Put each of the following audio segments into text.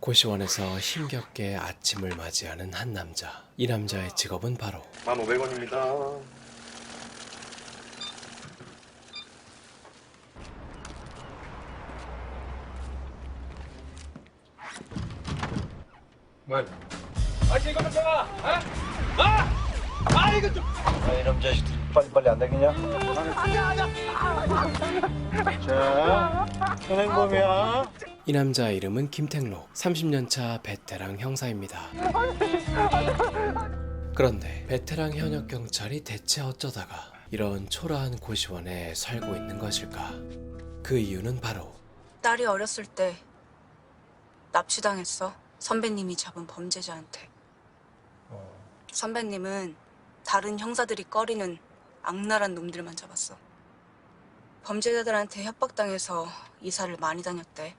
고시원에서 힘겹게 아침을 맞이하는 한 남자. 이 남자의 직업은 바로 1,500원입니다. 뭘? 아씨 이거 좀 봐! 이거 좀! 이놈 자식들 빨리빨리 안 되겠냐? 자, 현행범이야. 이 남자의 이름은 김택록. 30년차 베테랑 형사입니다. 그런데 베테랑 현역 경찰이 대체 어쩌다가 이런 초라한 고시원에 살고 있는 것일까? 그 이유는 바로 딸이 어렸을 때 납치당했어. 선배님이 잡은 범죄자한테. 선배님은 다른 형사들이 꺼리는 악랄한 놈들만 잡았어. 범죄자들한테 협박당해서 이사를 많이 다녔대.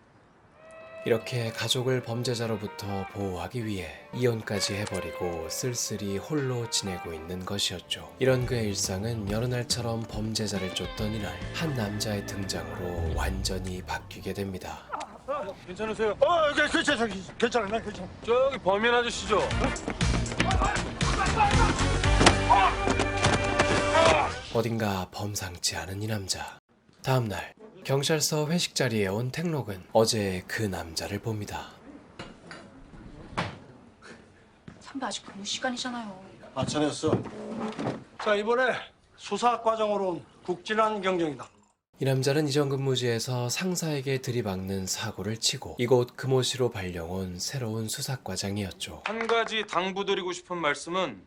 이렇게 가족을 범죄자로부터 보호하기 위해 이혼까지 해버리고 쓸쓸히 홀로 지내고 있는 것이었죠. 이런 그의 일상은 여느 날처럼 범죄자를 쫓던 이날 한 남자의 등장으로 완전히 바뀌게 됩니다. 괜찮으세요? 괜찮아, 나 괜찮아. 저기 범인 아저씨죠? 어딘가 범상치 않은 이 남자. 다음날 경찰서 회식 자리에 온 택록은 어제 그 남자를 봅니다. 선배 아직 근무 시간이잖아요. 안 차렸어. 자, 이번에 수사 과정으로 온 국진한 경정이다. 이 남자는 이전 근무지에서 상사에게 들이박는 사고를 치고 이곳 금호시로 발령온 새로운 수사과장이었죠. 한 가지 당부드리고 싶은 말씀은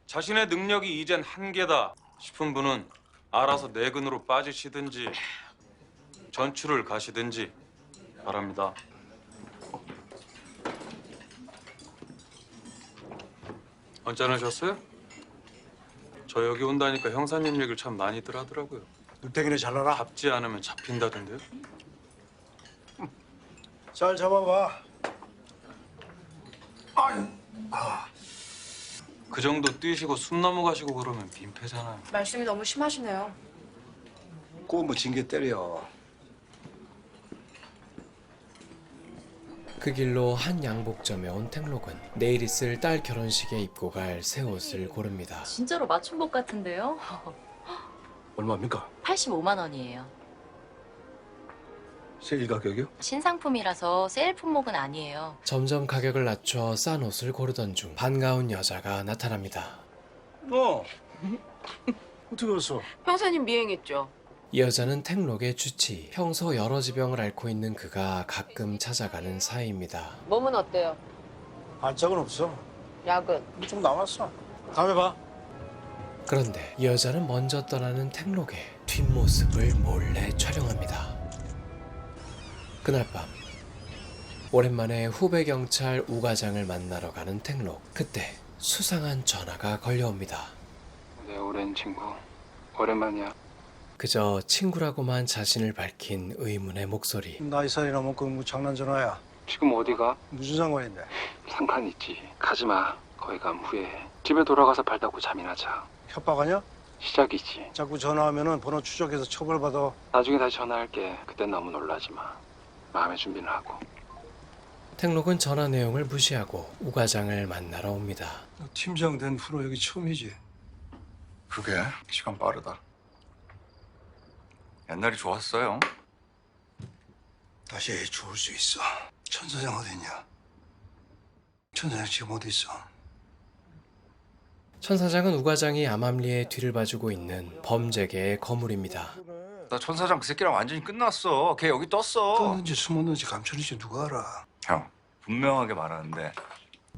자신의 능력이 이젠 한계다 싶은 분은 알아서 내근으로 빠지시든지 전출을 가시든지 바랍니다. 언짢으셨어요? 저 여기 온다니까 형사님 얘기를 참 많이들 하더라고요. 눈탱이를 잘라라. 잡지 않으면 잡힌다던데요? 잘 잡아봐. 그 정도 뛰시고 숨 넘어가시고 그러면 민폐잖아요. 말씀이 너무 심하시네요. 꼬무 징계 때려. 그 길로 한 양복점에 온 택록은 내일 있을 딸 결혼식에 입고 갈 새 옷을 고릅니다. 진짜로 맞춤복 같은데요? 얼마입니까? 85만 원이에요. 세일 가격이요? 신상품이라서 세일 품목은 아니에요. 점점 가격을 낮춰 싼 옷을 고르던 중 반가운 여자가 나타납니다. 너 어떻게 왔어? 형사님 미행했죠. 이 여자는 택록의 주치. 평소 여러 지병을 앓고 있는 그가 가끔 찾아가는 사이입니다. 몸은 어때요? 발작은 없어. 약은? 좀 남았어. 다음에 봐. 그런데 이 여자는 먼저 떠나는 택록의 뒷모습을 몰래 촬영합니다. 그날 밤 오랜만에 후배 경찰 우과장을 만나러 가는 택록. 그때 수상한 전화가 걸려옵니다. 내 오랜 친구 오랜만이야. 그저 친구라고만 자신을 밝힌 의문의 목소리. 나이 살이나 먹고 뭐 장난 전화야. 지금 어디가? 무슨 상관인데? 상관 있지. 가지 마. 거기 가면 후회해. 집에 돌아가서 발 닦고 잠이나 자. 협박하냐? 시작이지. 자꾸 전화하면은 번호 추적해서 처벌받아. 나중에 다시 전화할게. 그땐 너무 놀라지 마. 마음의 준비는 하고. 택록은 전화 내용을 무시하고 우과장을 만나러 옵니다. 너 팀장 된 후로 여기 처음이지? 그게 시간 빠르다. 옛날이 좋았어요. 다시 좋을 수 있어. 천 사장 어딨냐? 천 사장 지금 어디 있어? 천 사장은 우과장이 암암리에 뒤를 봐주고 있는 범죄계의 거물입니다. 나 천 사장 그 새끼랑 완전히 끝났어. 걔 여기 떴어. 떴는지 숨었는지 감췄는지 누가 알아? 형, 분명하게 말하는데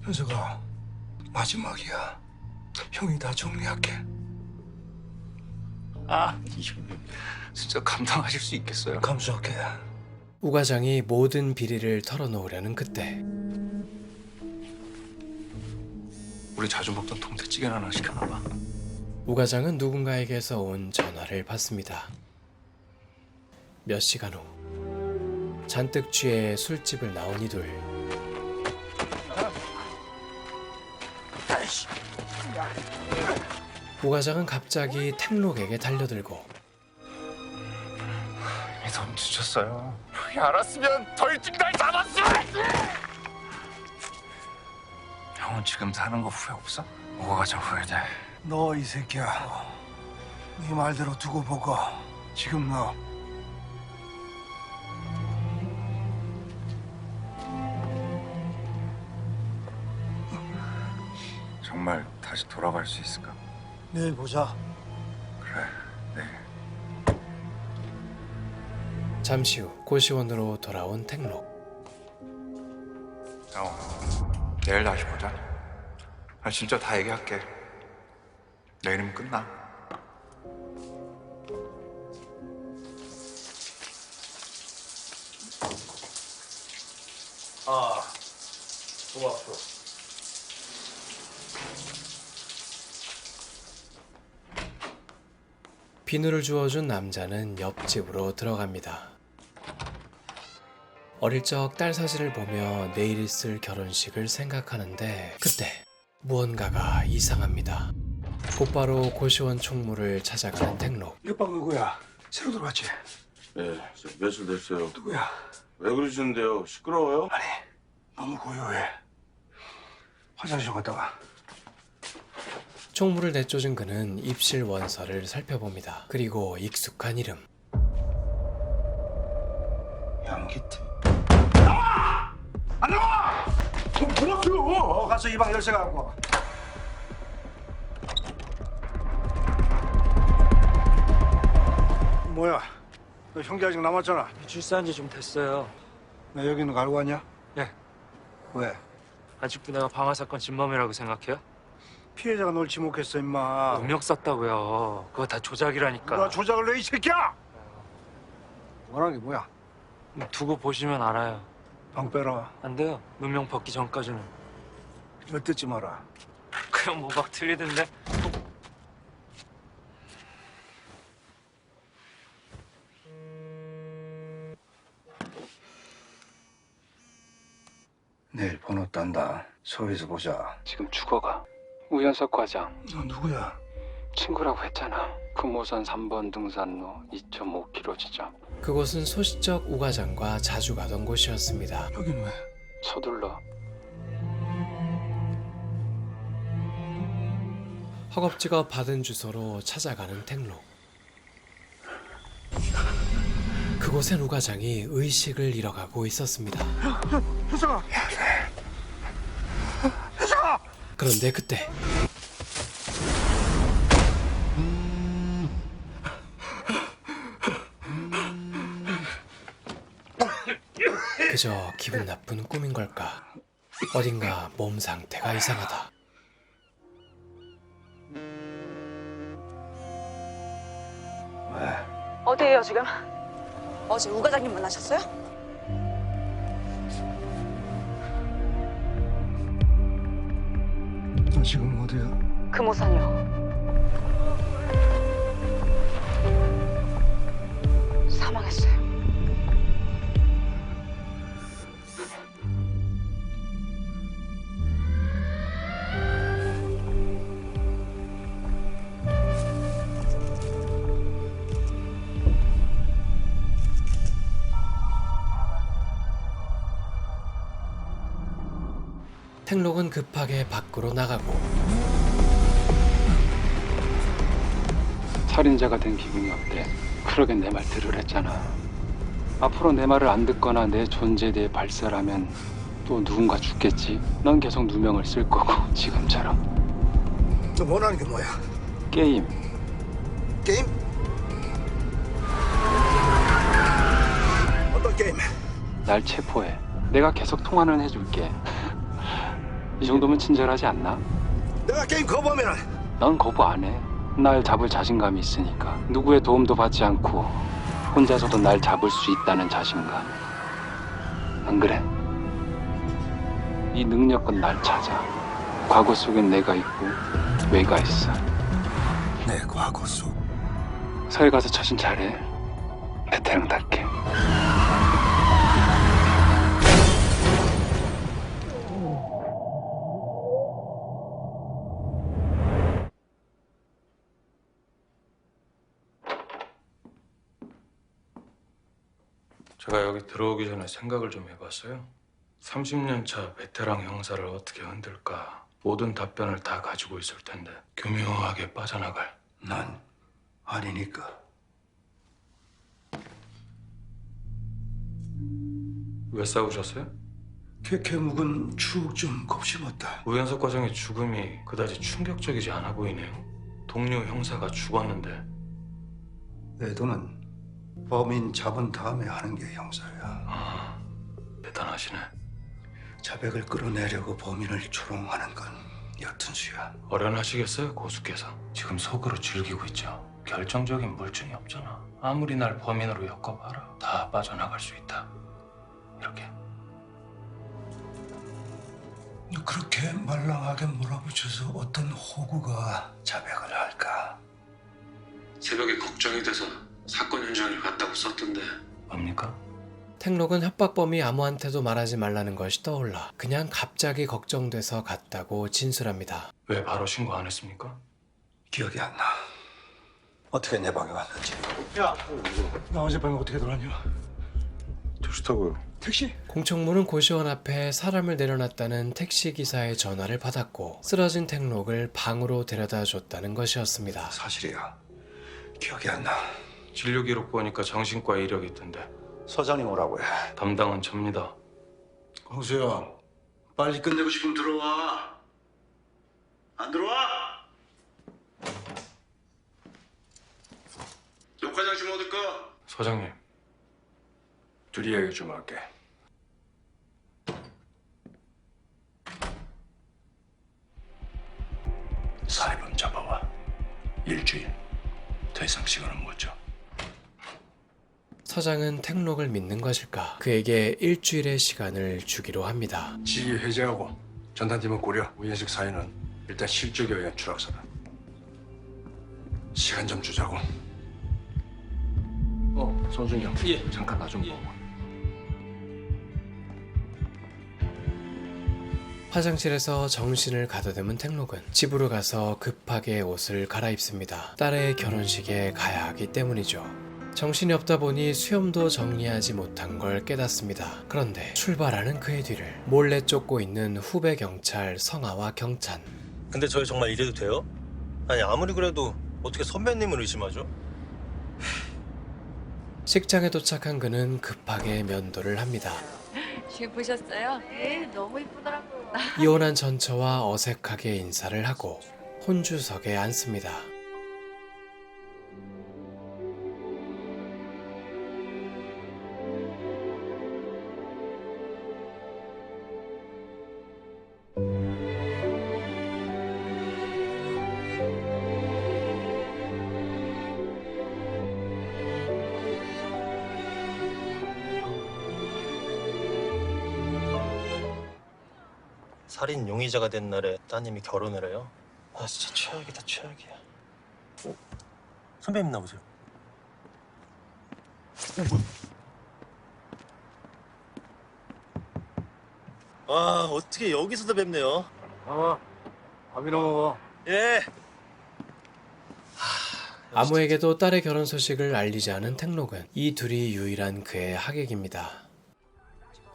현석아, 마지막이야. 형이 다 정리할게. 이거 진짜 감당하실 수 있겠어요? 감수할게. 우과장이 모든 비리를 털어놓으려는 그때 우리 자주 먹던 동태찌개 하나 시켜놔봐. 우과장은 누군가에게서 온 전화를 받습니다. 몇 시간 후 잔뜩 취해 술집을 나온 이들. 우과장은 갑자기 택록에게 달려들고 이미 넌 늦었어요. 형이 알았으면 더 일찍 날 잡았어. 형은 지금 사는 거 후회 없어? 뭐가 가장 후회돼? 너 이 새끼야. 네 말대로 두고 보고 지금 너 정말 다시 돌아갈 수 있을까? 내일 보자. 그래, 내일. 잠시 후 고시원으로 돌아온 택록. 형, 내일 다시 보자. 나 진짜 다 얘기할게. 내일이면 끝나. 고맙소. 비누를 주워준 남자는 옆집으로 들어갑니다. 어릴 적 딸 사진을 보며 내일 있을 결혼식을 생각하는데 그때 무언가가 이상합니다. 곧바로 고시원 총무를 찾아가는 택록. 옆방 누구야? 새로 들어왔지? 네, 저 며칠 됐어요. 누구야? 왜 그러시는데요? 시끄러워요? 아니, 너무 고요해. 화장실 좀 갔다 와. 총무를 내쫓은 그는 입실 원서를 살펴봅니다. 그리고 익숙한 이름. 양기태. 나와! 안 나와! 좀 들어줘! 가서 이 방 열쇠 갖고 와. 뭐야? 너 형제 아직 남았잖아. 출산한 지 좀 됐어요. 나 여기 있는 거 알고 왔냐? 예. 왜? 아직도 내가 방화 사건 진범이라고 생각해요? 피해자가 널 지목했어, 임마. 능력 썼다고요. 그거 다 조작이라니까. 누가 조작을 해, 이 새끼야! 원하는 게 뭐야? 두고 보시면 알아요. 방 빼라. 안 돼요. 누명 벗기 전까지는. 열뜯지 마라. 그냥 뭐 막 틀리던데. 내일 번호 딴다. 서울에서 보자. 지금 죽어가. 우현석 과장 너 누구야? 친구라고 했잖아. 금호선 3번 등산로 2.5km 지점. 그곳은 소시적 우과장과 자주 가던 곳이었습니다. 여긴 왜? 서둘러. 허겁지겁 받은 주소로 찾아가는 택록. 그곳엔 우과장이 의식을 잃어가고 있었습니다. 효성아! 그런데 그때 그저 기분 나쁜 꿈인 걸까? 어딘가 몸 상태가 이상하다. 왜? 어디에요 지금? 어제 우 과장님 만나셨어요? 너 지금 어디야? 금호산이요. 사망했어요. 택록은 급하게 밖으로 나가고 살인자가 된 기분이 어때? 그러게 내 말 들으랬잖아. 앞으로 내 말을 안 듣거나 내 존재에 대해 발설하면 또 누군가 죽겠지. 넌 계속 누명을 쓸 거고 지금처럼. 너 원하는 게 뭐야? 게임. 게임? 어떤 게임? 날 체포해. 내가 계속 통화는 해줄게. 이 정도면 친절하지 않나? 내가 게임 거부하면 넌 거부 안 해. 날 잡을 자신감이 있으니까. 누구의 도움도 받지 않고 혼자서도 날 잡을 수 있다는 자신감. 안 그래? 이 능력은 날 찾아. 과거 속엔 내가 있고 뇌가 있어. 내 과거 속. 서해 가서 처신 잘해. 베테랑답게. 제가 여기 들어오기 전에 생각을 좀 해봤어요. 30년 차 베테랑 형사를 어떻게 흔들까. 모든 답변을 다 가지고 있을 텐데 교묘하게 빠져나갈. 난 아니니까. 왜 싸우셨어요? 캐캐 묵은 추억 좀 곱씹었다. 우연석 과장의 죽음이 그다지 충격적이지 않아 보이네요. 동료 형사가 죽었는데. 애도는 범인 잡은 다음에 하는 게 형사야. 대단하시네. 자백을 끌어내려고 범인을 조롱하는 건 옅은 수야. 어련하시겠어요, 고수께서. 지금 속으로 즐기고 있죠. 결정적인 물증이 없잖아. 아무리 날 범인으로 엮어봐라. 다 빠져나갈 수 있다. 이렇게. 그렇게 말랑하게 몰아붙여서 어떤 호구가 자백을 할까? 새벽에 걱정이 돼서 사건 현장을 갔다고 썼던데. 뭡니까? 택록은 협박범이 아무한테도 말하지 말라는 것이 떠올라 그냥 갑자기 걱정돼서 갔다고 진술합니다. 왜 바로 신고 안 했습니까? 기억이 안 나. 어떻게 내 방에 왔는지. 야, 나 어제 밤에 어떻게 돌았냐? 택시 타고요. 택시? 공청문은 고시원 앞에 사람을 내려놨다는 택시기사의 전화를 받았고 쓰러진 택록을 방으로 데려다 줬다는 것이었습니다. 사실이야. 기억이 안 나. 진료 기록 보니까 정신과 이력이 있던데. 서장님 오라고 해. 담당은 접니다. 홍수야, 빨리 끝내고 싶으면 들어와. 안 들어와? 녹화장치 뭐 어딜까? 소장님, 둘이 얘기 좀 할게. 살인범 잡아와. 일주일. 더 이상 시간은 못 줘. 서장은 택록을 믿는 것일까? 그에게 일주일의 시간을 주기로 합니다. 지휘 해제하고 전단팀은 고려. 우현식 사인은 일단 실적에 의한 추락사다. 시간 좀 주자고. 손준경. 예. 잠깐 나 좀 보고. 화장실에서 정신을 가다듬은 택록은 집으로 가서 급하게 옷을 갈아입습니다. 딸의 결혼식에 가야 하기 때문이죠. 정신이 없다 보니 수염도 정리하지 못한 걸 깨닫습니다. 그런데 출발하는 그의 뒤를 몰래 쫓고 있는 후배 경찰 성아와 경찬. 근데 저희 정말 이래도 돼요? 아니 아무리 그래도 어떻게 선배님을 의심하죠? 식장에 도착한 그는 급하게 면도를 합니다. 지금 보셨어요? 네, 너무 이쁘더라고요. 이혼한 전처와 어색하게 인사를 하고 혼주석에 앉습니다. 살인 용의자가 된 날에 따님이 결혼을 해요? 아 진짜 최악이다 최악이야. 선배님 나오세요. 아 어떻게 여기서도 뵙네요. 밥이나 먹어. 예. 아무에게도 딸의 결혼 소식을 알리지 않은 택록은 이 둘이 유일한 그의 하객입니다.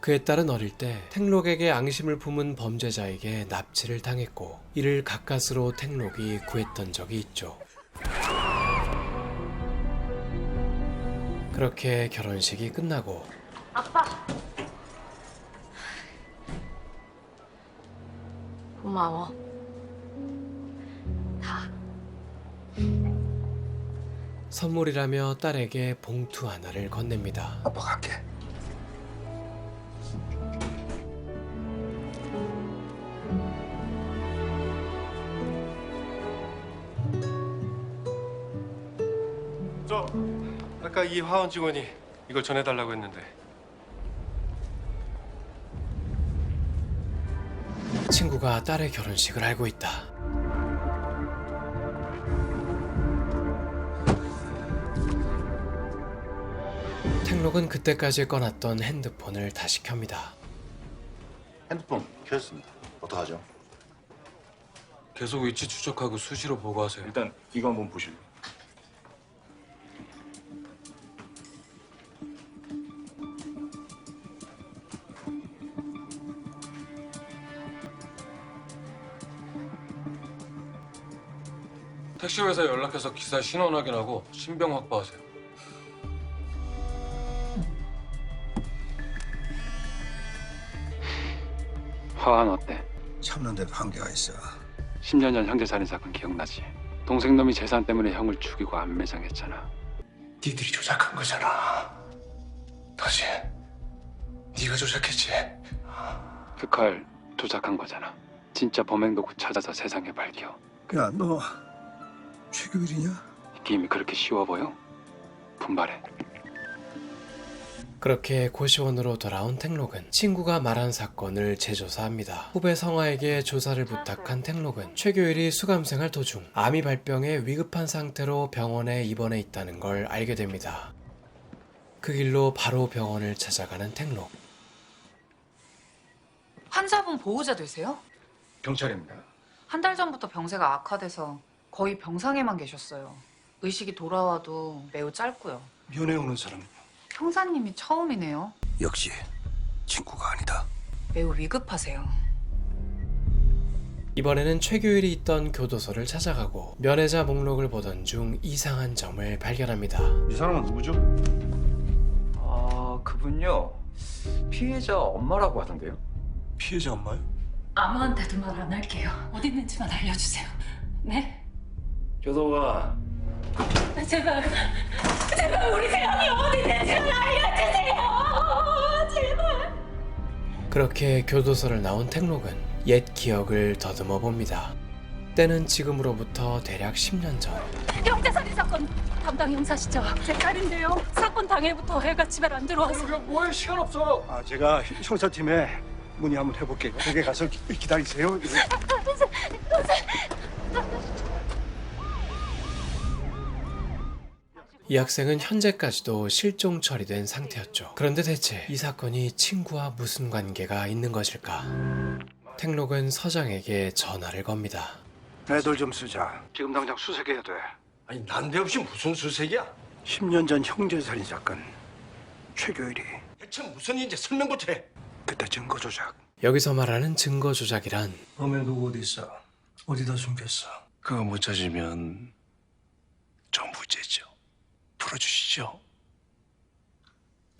그의 딸은 어릴 때 택록에게 앙심을 품은 범죄자에게 납치를 당했고 이를 가까스로 택록이 구했던 적이 있죠. 그렇게 결혼식이 끝나고 고마워. 선물이라며 딸에게 봉투 하나를 건넵니다. 아빠 갈게. 아까 이 화원 직원이 이걸 전해달라고 했는데. 친구가 딸의 결혼식을 알고 있다. 택록은 그때까지 꺼놨던 핸드폰을 다시 켭니다. 핸드폰 켰습니다. 어떡하죠? 계속 위치 추적하고 수시로 보고하세요. 일단 이거 한번 보실래요? 택시 회사에 연락해서 기사 신원 확인하고 신병 확보하세요. 화환 어때? 참는데도 한계가 있어. 10년 전 형제 살인 사건 기억나지? 동생 놈이 재산 때문에 형을 죽이고 안매장했잖아. 니들이 조작한 거잖아. 다시 네가 조작했지. 그 칼 조작한 거잖아. 진짜 범행 도구 찾아서 세상에 밝혀. 야, 너 최규일이냐? 게임이 그렇게 쉬워 보여? 분발해. 그렇게 고시원으로 돌아온 택록은 친구가 말한 사건을 재조사합니다. 후배 성화에게 조사를 부탁한 택록은 최교일이 수감생활 도중 암이 발병해 위급한 상태로 병원에 입원해 있다는 걸 알게 됩니다. 그 길로 바로 병원을 찾아가는 택록. 환자분 보호자 되세요? 경찰입니다. 한 달 전부터 병세가 악화돼서 거의 병상에만 계셨어요. 의식이 돌아와도 매우 짧고요. 면회 오는 사람 형사님이 처음이네요. 역시 친구가 아니다. 매우 위급하세요. 이번에는 최교일이 있던 교도소를 찾아가고 면회자 목록을 보던 중 이상한 점을 발견합니다. 이 사람은 누구죠? 그분요. 피해자 엄마라고 하던데요. 피해자 엄마요? 아무한테도 말 안 할게요. 어디 있는지만 알려주세요. 네? 교도관. 제발 우리 세영이 어디 있는지만 알려주세요. 제발. 그렇게 교도소를 나온 택록은 옛 기억을 더듬어 봅니다. 때는 지금으로부터 대략 10년 전. 형제살인 사건 담당 형사시죠? 제 딸인데요. 사건 당일부터 애가 집에 안 들어와서. 뭐해, 시간 없어. 제가 형사팀에 문의 한번 해볼게요. 거기 가서 기다리세요. 이 학생은 현재까지도 실종 처리된 상태였죠. 그런데 대체 이 사건이 친구와 무슨 관계가 있는 것일까? 택록은 서장에게 전화를 겁니다. 애들 좀 쓰자. 지금 당장 수색해야 돼. 아니 난데없이 무슨 수색이야? 10년 전 형제살인 사건. 최교일이 대체 무슨 일인지 설명부터 해. 그때 증거 조작. 여기서 말하는 증거 조작이란 범행 도구 어디 있어? 어디다 숨겼어? 그거 못 찾으면 전 무죄죠. 풀어주시죠.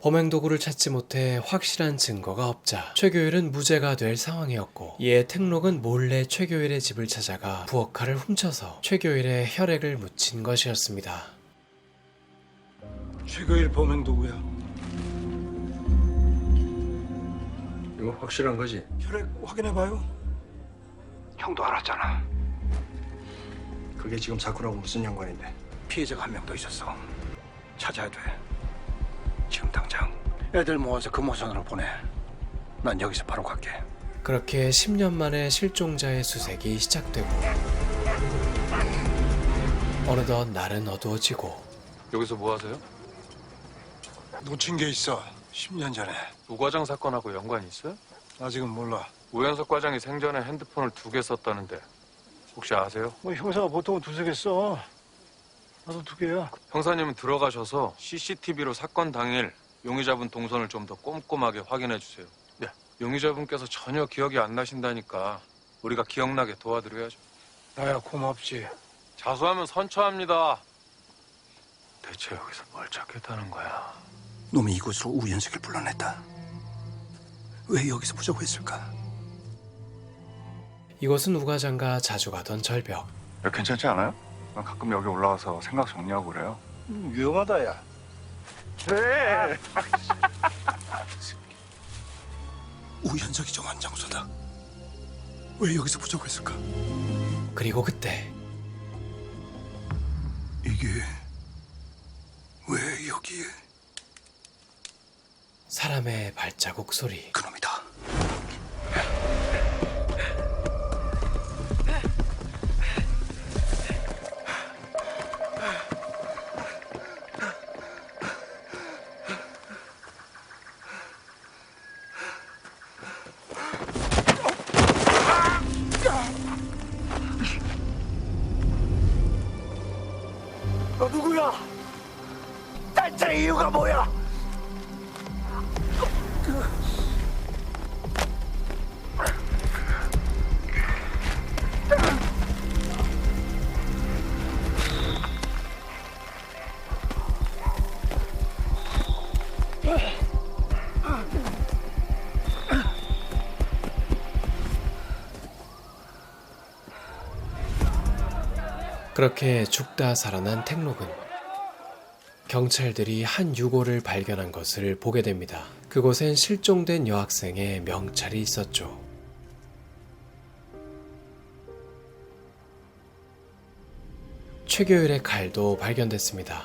범행 도구를 찾지 못해 확실한 증거가 없자 최교일은 무죄가 될 상황이었고, 이에 택록은 몰래 최교일의 집을 찾아가 부엌칼을 훔쳐서 최교일의 혈액을 묻힌 것이었습니다. 최교일 범행 도구야. 이거 확실한 거지? 혈액 확인해봐요. 형도 알았잖아. 그게 지금 사건하고 무슨 연관인데? 피해자가 한 명 더 있었어. 찾아야 돼. 지금 당장 애들 모아서 금호선으로 보내. 난 여기서 바로 갈게. 그렇게 10년 만에 실종자의 수색이 시작되고, 어느덧 날은 어두워지고. 여기서 뭐 하세요? 놓친 게 있어. 10년 전에. 우 과장 사건하고 연관이 있어요? 아직은 몰라. 우현석 과장이 생전에 핸드폰을 2개 썼다는데 혹시 아세요? 뭐 형사가 보통은 두세 개 써. 나도 2개야. 형사님은 들어가셔서 CCTV로 사건 당일 용의자분 동선을 좀 더 꼼꼼하게 확인해 주세요. 네. 용의자분께서 전혀 기억이 안 나신다니까 우리가 기억나게 도와드려야죠. 나야 고맙지. 자수하면 선처합니다. 대체 여기서 뭘 찾겠다는 거야? 놈이 이곳으로 우연석을 불러냈다. 왜 여기서 보자고 했을까? 이곳은 우 과장과 자주 가던 절벽. 야, 괜찮지 않아요? 난 가끔 여기 올라와서 생각 정리하고 그래요. 유용하다, 야. 네. 우연석이 정한 장소다. 왜 여기서 보자고 했을까? 그리고 그때 이게 왜 여기에? 사람의 발자국 소리. 그놈이다. 너 누구야? 대체 이유가 뭐야? 그렇게 죽다 살아난 택록은 경찰들이 한 유골을 발견한 것을 보게 됩니다. 그곳엔 실종된 여학생의 명찰이 있었죠. 최교일의 칼도 발견됐습니다.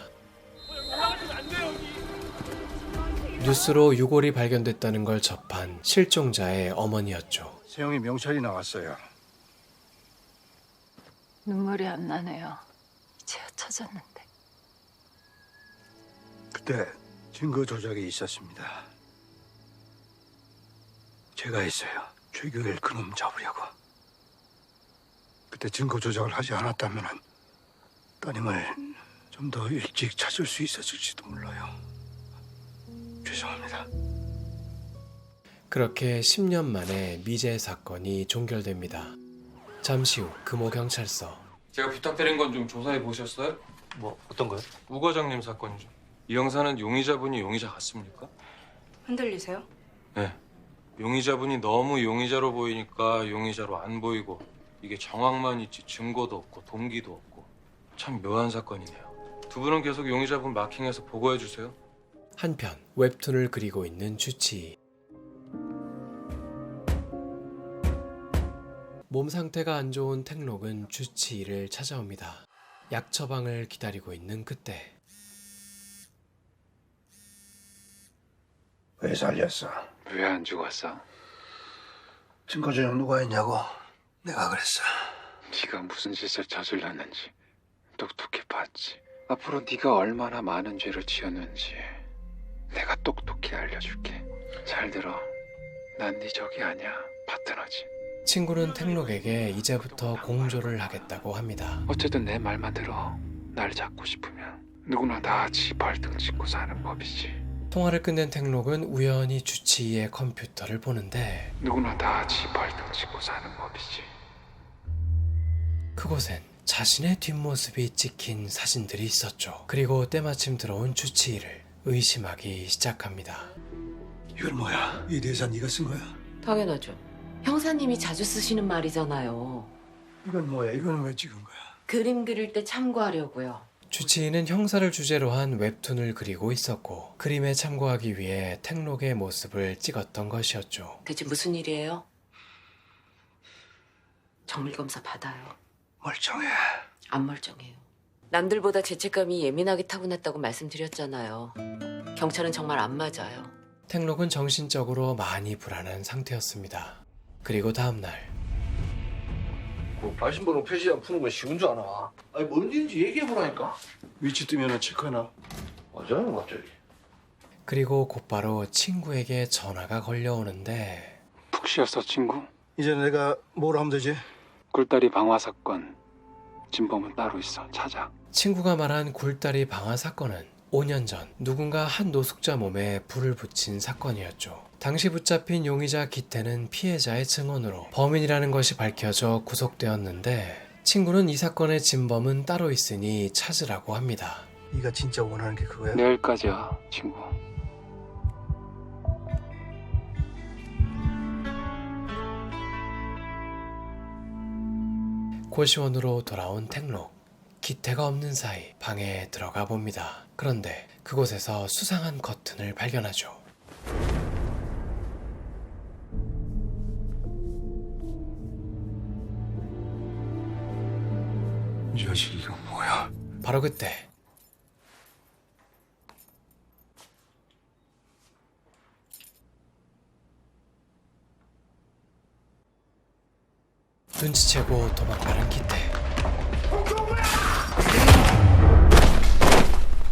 뉴스로 유골이 발견됐다는 걸 접한 실종자의 어머니였죠. 세영이 명찰이 나왔어요. 눈물이 안 나네요. 이제야 찾았는데. 그때 증거 조작이 있었습니다. 제가 했어요. 최교일 그놈 잡으려고. 그때 증거 조작을 하지 않았다면 따님을 좀 더 일찍 찾을 수 있었을지도 몰라요. 죄송합니다. 그렇게 10년 만에 미제 사건이 종결됩니다. 잠시 후 금호 경찰서. 제가 부탁드린 건 좀 조사해 보셨어요? 뭐 어떤 거요? 우 과장님 사건이죠. 이 형사는 용의자분이 용의자 같습니까? 흔들리세요? 네. 용의자분이 너무 용의자로 보이니까 용의자로 안 보이고 이게 정황만 있지 증거도 없고 동기도 없고 참 묘한 사건이네요. 두 분은 계속 용의자분 마킹해서 보고해 주세요. 한편 웹툰을 그리고 있는 주치. 몸 상태가 안 좋은 택록은 주치의를 찾아옵니다. 약 처방을 기다리고 있는 그때 왜 살렸어? 왜 안 죽었어? 증거 조작 누가 했냐고? 내가 그랬어. 네가 무슨 짓을 저질렀는지 똑똑히 봤지. 앞으로 네가 얼마나 많은 죄를 지었는지 내가 똑똑히 알려줄게. 잘 들어. 난 네 적이 아니야. 파트너지. 친구는 택록에게 이제부터 공조를 하겠다고 합니다. 어쨌든 내 말만 들어. 날 잡고 싶으면 누구나 다 지 발등 짚고 사는 법이지. 통화를 끝낸 택록은 우연히 주치의의 컴퓨터를 보는데 누구나 다 지 발등 짚고 사는 법이지. 그곳엔 자신의 뒷모습이 찍힌 사진들이 있었죠. 그리고 때마침 들어온 주치의를 의심하기 시작합니다. 이건 뭐야? 이 대사 네가 쓴 거야? 당연하죠. 형사님이 자주 쓰시는 말이잖아요. 이건 뭐야? 이건 왜 찍은 거야? 그림 그릴 때 참고하려고요. 주치의는 형사를 주제로 한 웹툰을 그리고 있었고 그림에 참고하기 위해 택록의 모습을 찍었던 것이었죠. 대체 무슨 일이에요? 정밀검사 받아요. 멀쩡해. 안 멀쩡해요. 남들보다 죄책감이 예민하게 타고났다고 말씀드렸잖아요. 경찰은 정말 안 맞아요. 택록은 정신적으로 많이 불안한 상태였습니다. 그리고 다음날 발신번호 표시 안 푸는 건 쉬운 줄 아나? 아니 뭔 일인지 얘기해보라니까. 위치 뜨면 체크하나? 맞아요 갑자기. 그리고 곧바로 친구에게 전화가 걸려오는데 푹 쉬었어 친구? 이제 내가 뭘 하면 되지? 굴다리 방화 사건 진범은 따로 있어. 찾아. 친구가 말한 굴다리 방화 사건은 5년 전 누군가 한 노숙자 몸에 불을 붙인 사건이었죠. 당시 붙잡힌 용의자 기태는 피해자의 증언으로 범인이라는 것이 밝혀져 구속되었는데 친구는 이 사건의 진범은 따로 있으니 찾으라고 합니다. 네가 진짜 원하는 게 그거야? 내일까지야 친구. 고시원으로 돌아온 택록. 기태가 없는 사이 방에 들어가 봅니다. 그런데 그곳에서 수상한 커튼을 발견하죠. 이 자식 이거 뭐야? 바로 그때 눈치채고 도망가는 기태.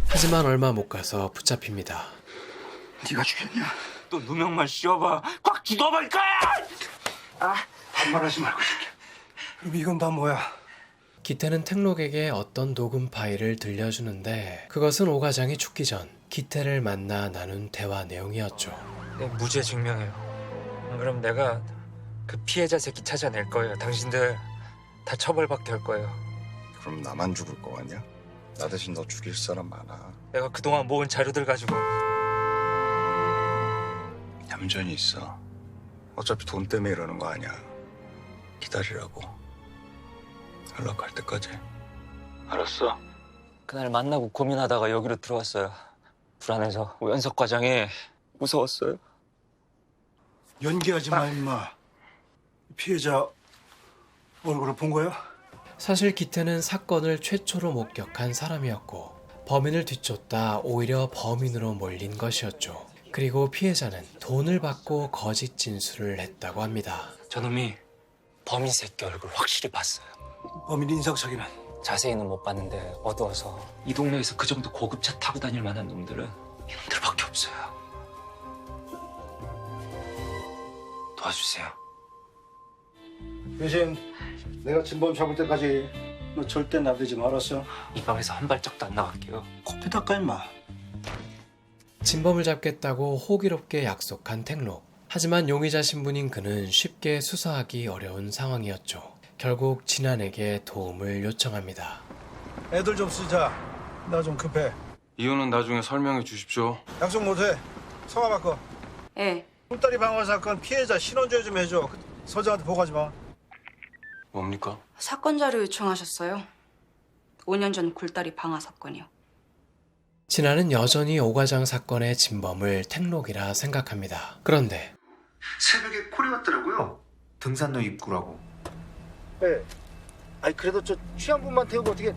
하지만 얼마 못 가서 붙잡힙니다. 네가 죽였냐? 또 누명만 씌워봐. 확 죽어버릴 거야! 반말하지 말고 새끼야. 그럼 이건 다 뭐야? 기태는 택록에게 어떤 녹음 파일을 들려주는데 그것은 오 과장이 죽기 전 기태를 만나 나눈 대화 내용이었죠. 내 무죄 증명해요. 안 그럼 내가 그 피해자 새끼 찾아낼 거예요. 당신들 다 처벌받게 할 거예요. 그럼 나만 죽을 거 같냐? 나 대신 너 죽일 사람 많아. 내가 그동안 모은 자료들 가지고. 얌전히 있어. 어차피 돈 때문에 이러는 거 아니야. 기다리라고. 연락할 때까지. 알았어? 그날 만나고 고민하다가 여기로 들어왔어요. 불안해서 오연석 과장이 무서웠어요. 연기하지 마, 임마. 피해자 얼굴을 본 거야? 사실 기태는 사건을 최초로 목격한 사람이었고 범인을 뒤쫓다 오히려 범인으로 몰린 것이었죠. 그리고 피해자는 돈을 받고 거짓 진술을 했다고 합니다. 저놈이 범인 새끼 얼굴 확실히 봤어요. 범인 인상착의는? 자세히는 못 봤는데 어두워서 이 동네에서 그 정도 고급차 타고 다닐 만한 놈들은 이놈들밖에 없어요. 도와주세요. 대신 내가 진범 잡을 때까지 너 절대 나대지 말았어. 이 방에서 한 발짝도 안 나갈게요. 코피 닦아, 임마. 진범을 잡겠다고 호기롭게 약속한 택록. 하지만 용의자 신분인 그는 쉽게 수사하기 어려운 상황이었죠. 결국 진안에게 도움을 요청합니다. 애들 좀 쓰자. 나 좀 급해. 이유는 나중에 설명해 주십시오. 약속 못해. 성화 바꿔. 예. 굴다리 방화 사건 피해자 신원조회 좀 해줘. 서장한테 보고하지 마. 뭡니까? 사건 자료 요청하셨어요. 5년 전 굴다리 방화 사건이요. 진안은 여전히 오 과장 사건의 진범을 택록이라 생각합니다. 그런데 새벽에 콜이 왔더라고요. 등산로 입구라고. 네. 아니 그래도 저 취한 분만 태우고 어떻게?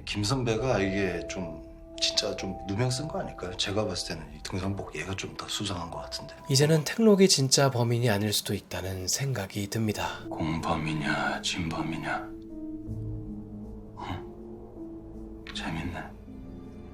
김 선배가 이게 좀 진짜 좀 누명 쓴 거 아닐까요? 제가 봤을 때는 이 등산복 얘가 좀 더 수상한 것 같은데. 이제는 택록이 진짜 범인이 아닐 수도 있다는 생각이 듭니다. 공범이냐 진범이냐. 재밌네.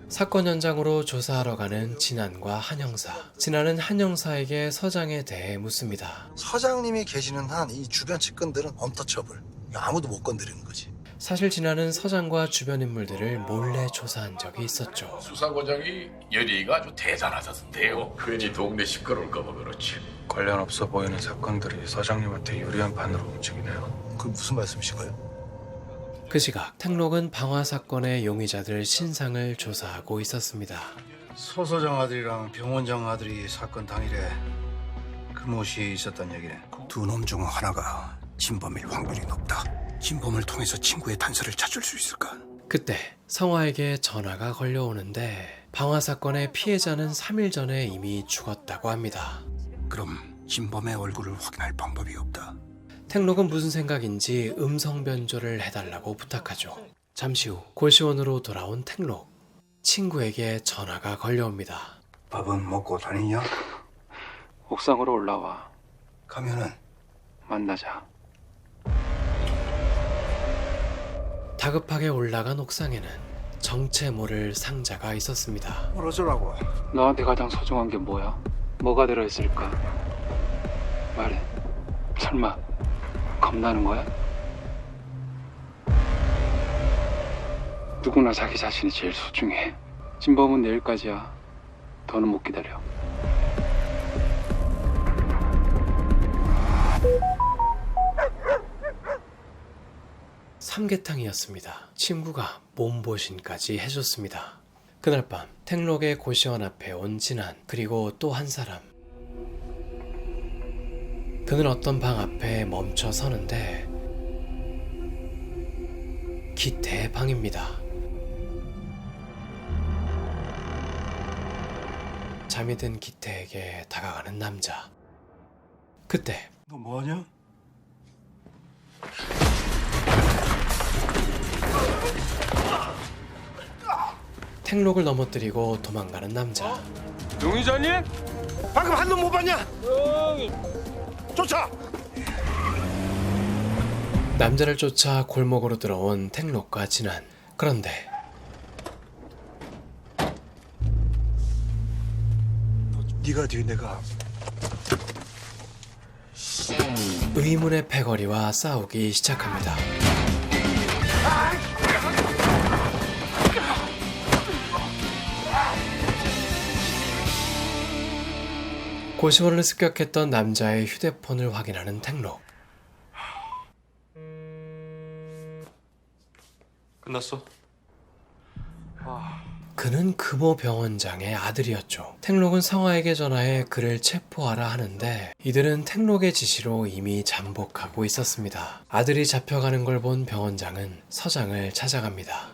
사건 현장으로 조사하러 가는 진안과 한 형사. 진안은 한 형사에게 서장에 대해 묻습니다. 서장님이 계시는 한 이 주변 측근들은 언터처블. 아무도 못 건드리는 거지. 사실 진안은 서장과 주변 인물들을 몰래 조사한 적이 있었죠. 수사과장이 열의가 아주 대단하다던데요. 괜히 동네 시끄러울까봐 그렇지. 관련 없어 보이는 사건들이 서장님한테 유리한 판으로 움직이네요. 그 무슨 말씀이신가요? 그 시각 택록은 방화 사건의 용의자들 신상을 조사하고 있었습니다. 서 서장 아들이랑 병원장 아들이 사건 당일에 금옷이 있었단 얘기네. 두 놈 중 하나가 진범일 확률이 높다. 진범을 통해서 친구의 단서를 찾을 수 있을까? 그때 성화에게 전화가 걸려오는데 방화 사건의 피해자는 3일 전에 이미 죽었다고 합니다. 그럼 진범의 얼굴을 확인할 방법이 없다. 택록은 무슨 생각인지 음성 변조를 해달라고 부탁하죠. 잠시 후 고시원으로 돌아온 택록. 친구에게 전화가 걸려옵니다. 밥은 먹고 다니냐? 옥상으로 올라와. 가면은 만나자. 다급하게 올라간 옥상에는 정체 모를 상자가 있었습니다. 어쩌라고? 너한테 가장 소중한 게 뭐야? 뭐가 들어있을까? 말해. 설마 겁나는 거야? 누구나 자기 자신이 제일 소중해. 진범은 내일까지야. 더는 못 기다려. 삼계탕이었습니다. 친구가 몸보신까지 해줬습니다. 그날 밤 택록의 고시원 앞에 온 진안, 그리고 또 한 사람. 그는 어떤 방 앞에 멈춰 서는데 기태의 방입니다. 잠이 든 기태에게 다가가는 남자. 그때 너 뭐하냐? 택록을 넘어뜨리고 도망가는 남자. 용의자님? 방금 한 놈 못 봤냐? 쫓아! 남자를 쫓아 골목으로 들어온 택록과 진안. 그런데 네가 뒤에 내가. 의문의 패거리와 싸우기 시작합니다. 고시원을 습격했던 남자의 휴대폰을 확인하는 택록. 끝났어? 그는 금호 병원장의 아들이었죠. 택록은 성화에게 전화해 그를 체포하라 하는데 이들은 택록의 지시로 이미 잠복하고 있었습니다. 아들이 잡혀가는 걸 본 병원장은 서장을 찾아갑니다.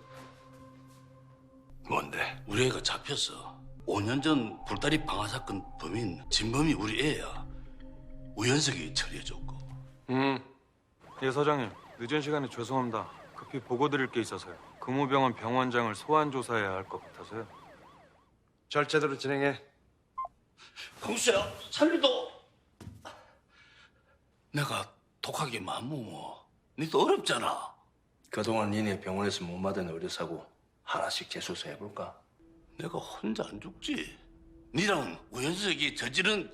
뭔데? 우리 애가 잡혔어. 5년 전 불다리 방화 사건 범인 진범이 우리 애야. 우연석이 처리해줬고. 예, 서장님. 늦은 시간에 죄송합니다. 급히 보고 드릴 게 있어서요. 금호병원 병원장을 소환 조사해야 할 것 같아서요. 절차대로 진행해. 강수야, 살리도. 내가 독하게 마음먹어. 니도 어렵잖아. 그동안 니네 병원에서 못 받은 의료사고 하나씩 재수사 해볼까? 내가 혼자 안 죽지. 니랑 우연석이 저지른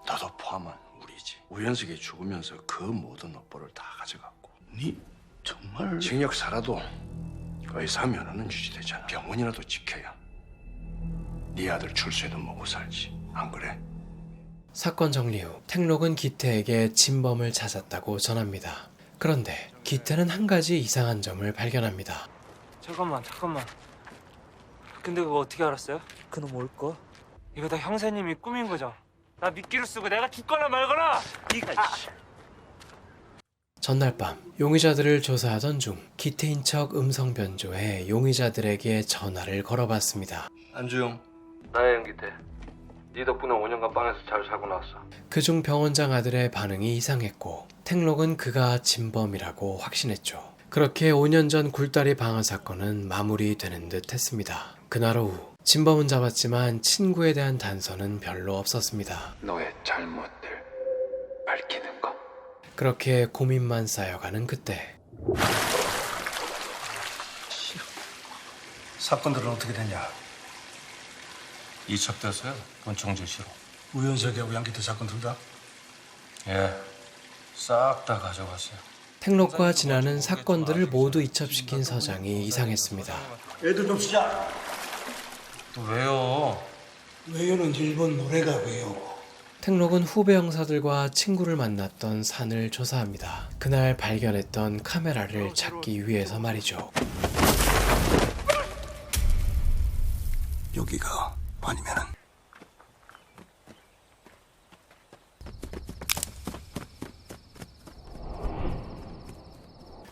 나도 포함한 우리지. 우연석이 죽으면서 그 모든 업보를 다 가져갔고. 니 정말 징역 살아도 의사 면허는 유지되잖아. 병원이라도 지켜야 네 아들 출세도 먹고 살지. 안 그래? 사건 정리 후 택록은 기태에게 진범을 찾았다고 전합니다. 그런데 기태는 한 가지 이상한 점을 발견합니다. 잠깐만. 근데 그거 어떻게 알았어요? 그놈 올 거? 이거 다 형사님이 꾸민 거죠? 나 미끼로 쓰고 내가 죽거나 말거나! 전날 밤 용의자들을 조사하던 중 기태인 척 음성 변조해 용의자들에게 전화를 걸어봤습니다. 안주영. 나야 연기태. 네 덕분에 5년간 빵에서 잘 살고 나왔어. 그중 병원장 아들의 반응이 이상했고 택록은 그가 진범이라고 확신했죠. 그렇게 5년 전 굴다리 방화 사건은 마무리되는 듯 했습니다. 그날 오후 진범은 잡았지만 친구에 대한 단서는 별로 없었습니다. 너의 잘못들 밝히는 거. 그렇게 고민만 쌓여가는 그때 사건들은 어떻게 됐냐? 이첩됐어요. 본청 지시로. 우연석하고 양기태 사건 둘 다? 예. 싹 다 가져갔어요. 택록과 진아는 사건들을 모두 이첩시킨 서장이 이상했습니다. 애들 좀 쓰자. 또 왜요? 왜요는 일본 노래가 왜요? 택록은 후배 형사들과 친구를 만났던 산을 조사합니다. 그날 발견했던 카메라를 찾기 위해서 말이죠. 여기가 아니면은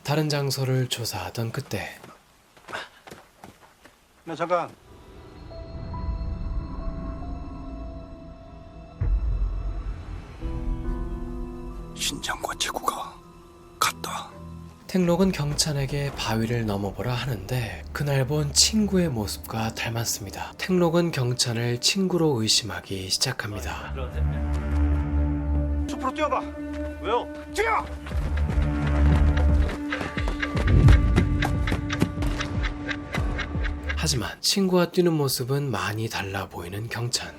다른 장소를 조사하던 그때 나 잠깐. 신장과 지구가 같다. 택록은 경찬에게 바위를 넘어보라 하는데 그날 본 친구의 모습과 닮았습니다. 택록은 경찬을 친구로 의심하기 시작합니다. 숲으로 뛰어봐. 왜요? 뛰어! 하지만 친구와 뛰는 모습은 많이 달라 보이는 경찬.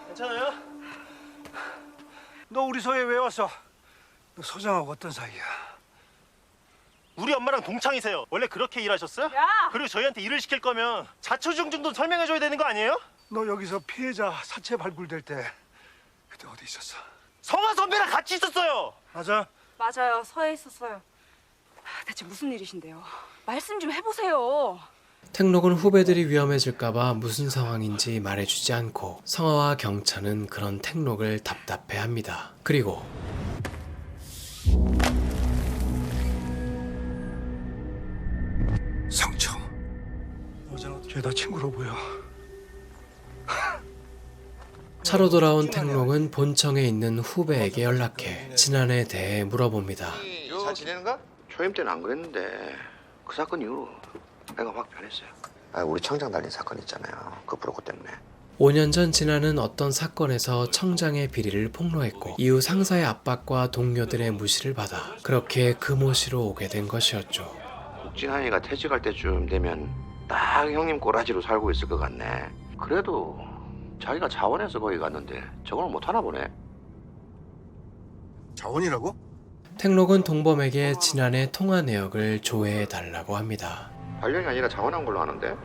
괜찮아요? 너 우리 서에 왜 왔어? 너 서장하고 어떤 사이야? 우리 엄마랑 동창이세요. 원래 그렇게 일하셨어요? 야! 그리고 저희한테 일을 시킬 거면 자초지종 정도 설명해줘야 되는 거 아니에요? 너 여기서 피해자 사체 발굴될 때 그때 어디 있었어? 성화 선배랑 같이 있었어요. 맞아? 맞아요. 서해 있었어요. 대체 무슨 일이신데요? 말씀 좀 해보세요. 택록은 후배들이 위험해질까봐 무슨 상황인지 말해주지 않고 성화와 경찬은 그런 택록을 답답해합니다. 그리고 상처. 죄다 친구로 보여. 차로 돌아온 택록은 본청에 있는 후배에게 연락해 진안에 대해 물어봅니다. 잘 지내는가? 초임 때는 안 그랬는데 그 사건 이후로 내가 확 변했어요. 우리 청장 달린 사건 있잖아요. 그 브로커 때문에. 5년 전 진아는 어떤 사건에서 청장의 비리를 폭로했고 이후 상사의 압박과 동료들의 무시를 받아 그렇게 금호시로 오게 된 것이었죠. 국진환이가 퇴직할 때쯤 되면 딱 형님 꼬라지로 살고 있을 것 같네. 그래도 자기가 자원해서 거기 갔는데 저걸 못하나 보네. 자원이라고? 택록은 동범에게 진안의 통화 내역을 조회해달라고 합니다. 관련이 아니라 자원한 걸로 아는데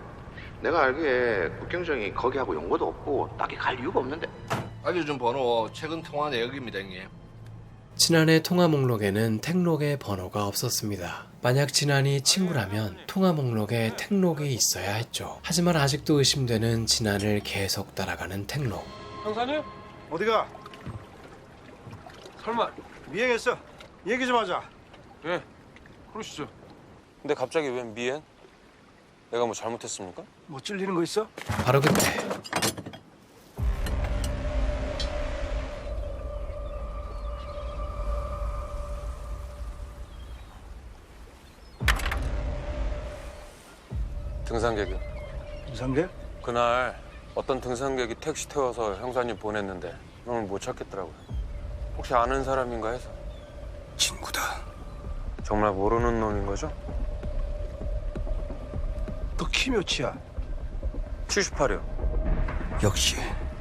내가 알기에 국경정이 거기하고 연고도 없고 딱히 갈 이유가 없는데. 알려준 번호 최근 통화 내역입니다, 형님. 진안의 통화 목록에는 택록의 번호가 없었습니다. 만약 진안이 친구라면 통화 목록에 택록이 있어야 했죠. 하지만 아직도 의심되는 진안을 계속 따라가는 택록. 형사님? 어디가? 설마 미행했어. 얘기 좀 하자. 예, 그러시죠. 근데 갑자기 웬 미행? 내가 뭐 잘못했습니까? 뭐 찔리는 거 있어? 바로 그때 등산객이요. 등산객? 그날 어떤 등산객이 택시 태워서 형사님 보냈는데 형을 못 찾겠더라고요. 혹시 아는 사람인가 해서. 친구다. 정말 모르는 놈인 거죠? 너 키 몇이야? 78이요. 역시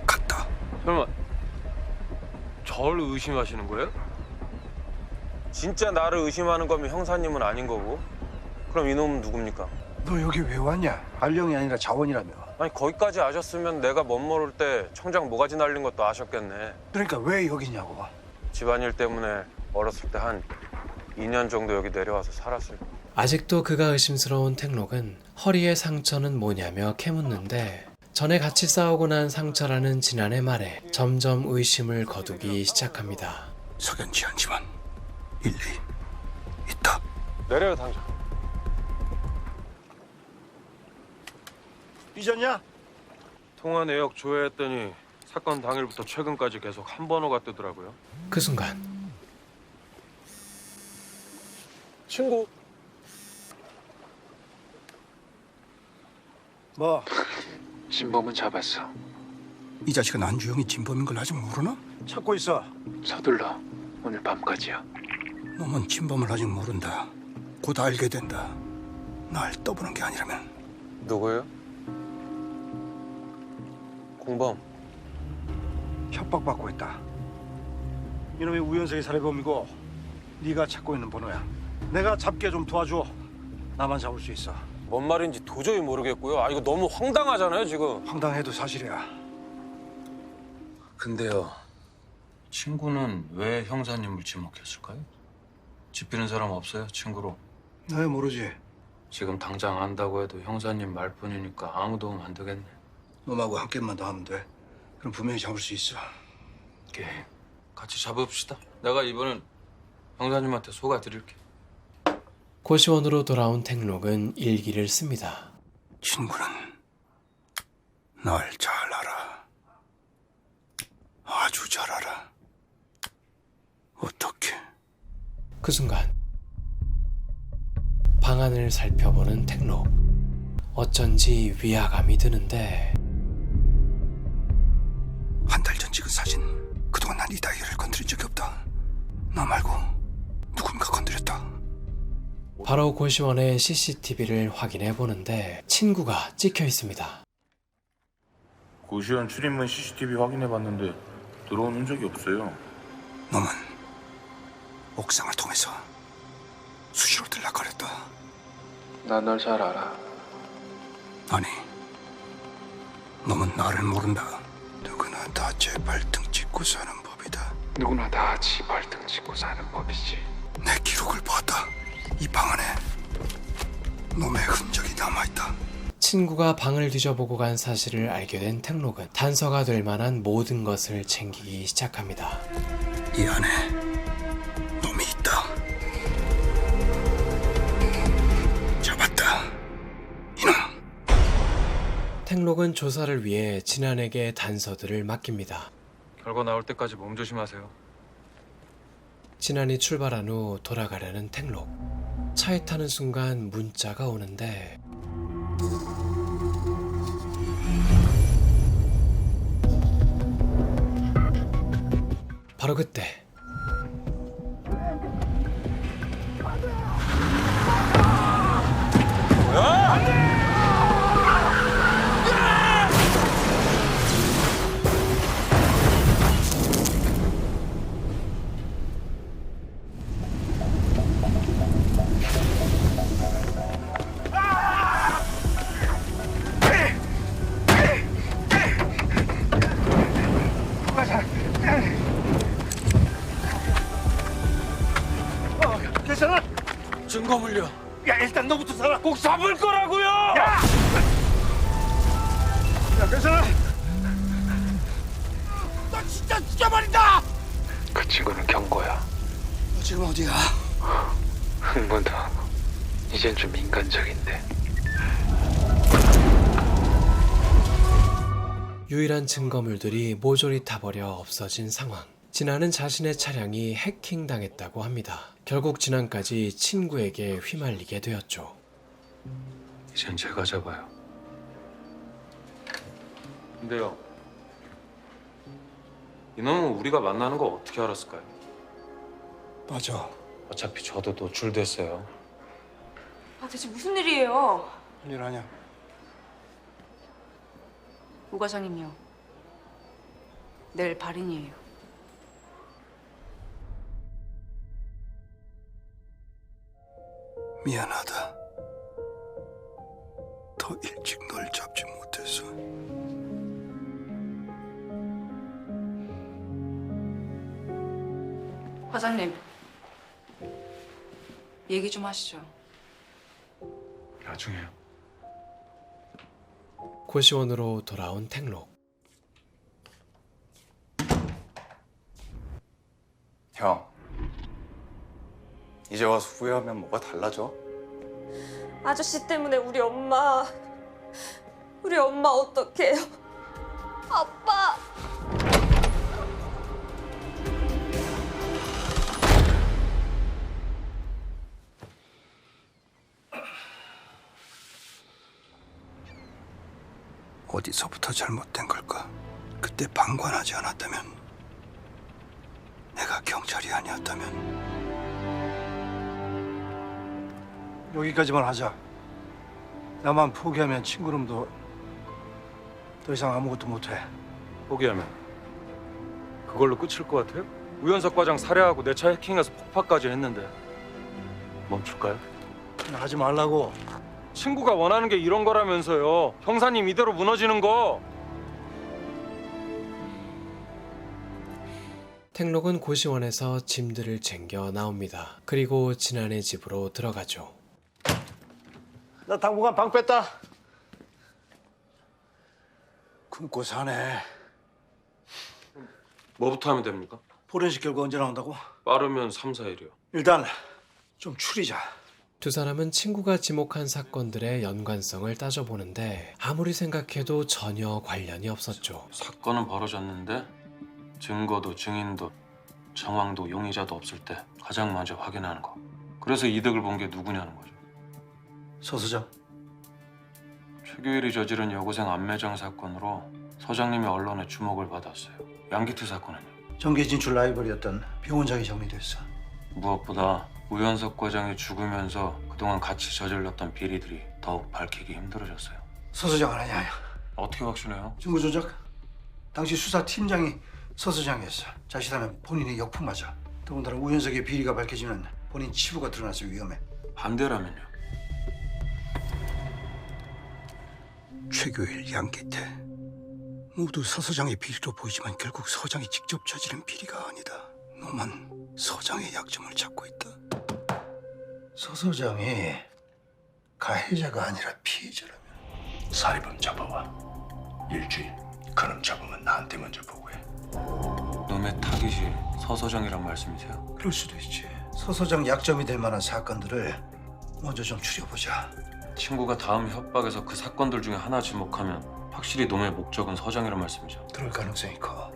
같다. 설마 절 의심하시는 거예요? 진짜 나를 의심하는 거면 형사님은 아닌 거고. 그럼 이놈은 누굽니까? 너 여기 왜 왔냐? 알령이 아니라 자원이라며. 아니 거기까지 아셨으면 내가 멋모를 때 청장 모가지 날린 것도 아셨겠네. 그러니까 왜 여기냐고. 집안일 때문에 어렸을 때 한 2년 정도 여기 내려와서 살았을 거예요. 아직도 그가 의심스러운 택록은 허리의 상처는 뭐냐며 캐묻는데 전에 같이 싸우고 난 상처라는 진안의 말에 점점 의심을 거두기 시작합니다. 석연치 않지만 일리 있다. 내려요 당장. 삐졌냐? 통화 내역 조회했더니 사건 당일부터 최근까지 계속 한 번호가 뜨더라고요. 그 순간 친구. 뭐? 진범은 잡았어. 이 자식은 안주영이 진범인 걸 아직 모르나? 찾고 있어. 서둘러. 오늘 밤까지야. 놈은 진범을 아직 모른다. 곧 알게 된다. 날 떠보는 게 아니라면. 누구예요? 공범. 협박받고 있다. 이놈이 우연석이 살해범이고 네가 찾고 있는 번호야. 내가 잡게 좀 도와줘. 나만 잡을 수 있어. 뭔 말인지 도저히 모르겠고요. 아 이거 너무 황당하잖아요 지금. 황당해도 사실이야. 근데요. 친구는 왜 형사님을 지목했을까요? 집히는 사람 없어요? 친구로. 네, 모르지. 지금 당장 안다고 해도 형사님 말뿐이니까 아무 도움 안 되겠네. 놈하고 한 게임만 더 하면 돼. 그럼 분명히 잡을 수 있어. 오케이. 같이 잡읍시다. 내가 이번엔 형사님한테 속아드릴게. 고시원으로 돌아온 택록은 일기를 씁니다. 친구는 날 잘 알아. 아주 잘 알아. 어떻게? 그 순간 방안을 살펴보는 택록. 어쩐지 위화감이 드는데 한 달 전 찍은 사진. 그동안 난 이 다이어를 건드린 적이 없다. 나 말고 누군가 건드렸다. 바로 고시원의 CCTV를 확인해 보는데 친구가 찍혀 있습니다. 고시원 출입문 CCTV 확인해봤는데 들어온 흔적이 없어요. 놈은 옥상을 통해서 수시로 들락거렸다. 나 널 잘 알아. 아니, 놈은 나를 모른다. 누구나 다 제 발등 짚고 사는 법이다. 누구나 다 지 발등 짚고 사는 법이지. 내 기록을 보았다. 이 방 안에 놈의 흔적이 남아있다. 친구가 방을 뒤져보고 간 사실을 알게 된 택록은 단서가 될 만한 모든 것을 챙기기 시작합니다. 이 안에 놈이 있다. 잡았다. 이놈. 택록은 조사를 위해 진안에게 단서들을 맡깁니다. 결과 나올 때까지 몸조심하세요. 진안이 출발한 후 돌아가려는 택록. 차에 타는 순간 문자가 오는데 바로 그때 증거물요. 야, 일단 너부터 살아. 꼭 잡을 거라고요. 야, 괜찮아. 나 진짜 죽여버린다. 그 친구는 경고야. 너 지금 어디야? 흥분당하고 이젠 좀 인간적인데. 유일한 증거물들이 모조리 타버려 없어진 상황. 진아는 자신의 차량이 해킹당했다고 합니다. 결국 진아까지 친구에게 휘말리게 되었죠. 이젠 제가 잡아요. 근데요, 이놈은 우리가 만나는 거 어떻게 알았을까요? 맞아. 어차피 저도 노출됐어요. 아, 대체 무슨 일이에요? 일 아니야. 우 과장님이요. 내일 발인이에요. 미안하다. 더 일찍 널 잡지 못해서. 과장님, 얘기 좀 하시죠. 나중에요. 고시원으로 돌아온 택록. 형, 이제 와서 후회하면 뭐가 달라져? 아저씨 때문에 우리 엄마 어떡해요? 아빠! 어디서부터 잘못된 걸까? 그때 방관하지 않았다면, 내가 경찰이 아니었다면. 여기까지만 하자. 나만 포기하면 친구놈도 더 이상 아무것도 못해. 포기하면 그걸로 끝일 것 같아요? 우연석 과장 살해하고 내 차 해킹해서 폭파까지 했는데 멈출까요? 하지 말라고. 친구가 원하는 게 이런 거라면서요. 형사님 이대로 무너지는 거. 택록은 고시원에서 짐들을 챙겨 나옵니다. 그리고 진아네 집으로 들어가죠. 나 당분간 방 뺐다. 굶고 사네. 뭐부터 하면 됩니까? 포렌식 결과 언제 나온다고? 빠르면 3, 4일이요. 일단 좀 추리자. 두 사람은 친구가 지목한 사건들의 연관성을 따져보는데 아무리 생각해도 전혀 관련이 없었죠. 사건은 벌어졌는데 증거도 증인도 정황도 용의자도 없을 때 가장 먼저 확인하는 거. 그래서 이득을 본 게 누구냐는 거죠. 서수장. 최규일이 저지른 여고생 안매장 사건으로 서장님이 언론에 주목을 받았어요. 양기태 사건은요. 정계 진출 라이벌이었던 병원장이 정리됐어. 무엇보다 우연석 과장이 죽으면서 그동안 같이 저질렀던 비리들이 더욱 밝히기 힘들어졌어요. 서수장 아니냐? 어떻게 확신해요? 증거 조작? 당시 수사팀장이 서수장이었어. 자칫하면 본인이 역풍 맞아. 더군다나 우연석의 비리가 밝혀지면 본인 치부가 드러나서 위험해. 반대라면요? 최규일, 양기태 모두 서서장의 비리로 보이지만 결국 서장이 직접 저지른 비리가 아니다. 너만 서장의 약점을 찾고 있다. 서서장이 가해자가 아니라 피해자라면 살인범 잡아와. 일주일. 그놈 잡으면 나한테 먼저 보고해. 놈의 타깃이 서서장이란 말씀이세요? 그럴 수도 있지. 서서장 약점이 될 만한 사건들을 먼저 좀 추려보자. 친구가 다음 협박에서 그 사건들 중에 하나 지목하면 확실히 놈의 목적은 서장이란 말씀이죠. 그럴 가능성이 커.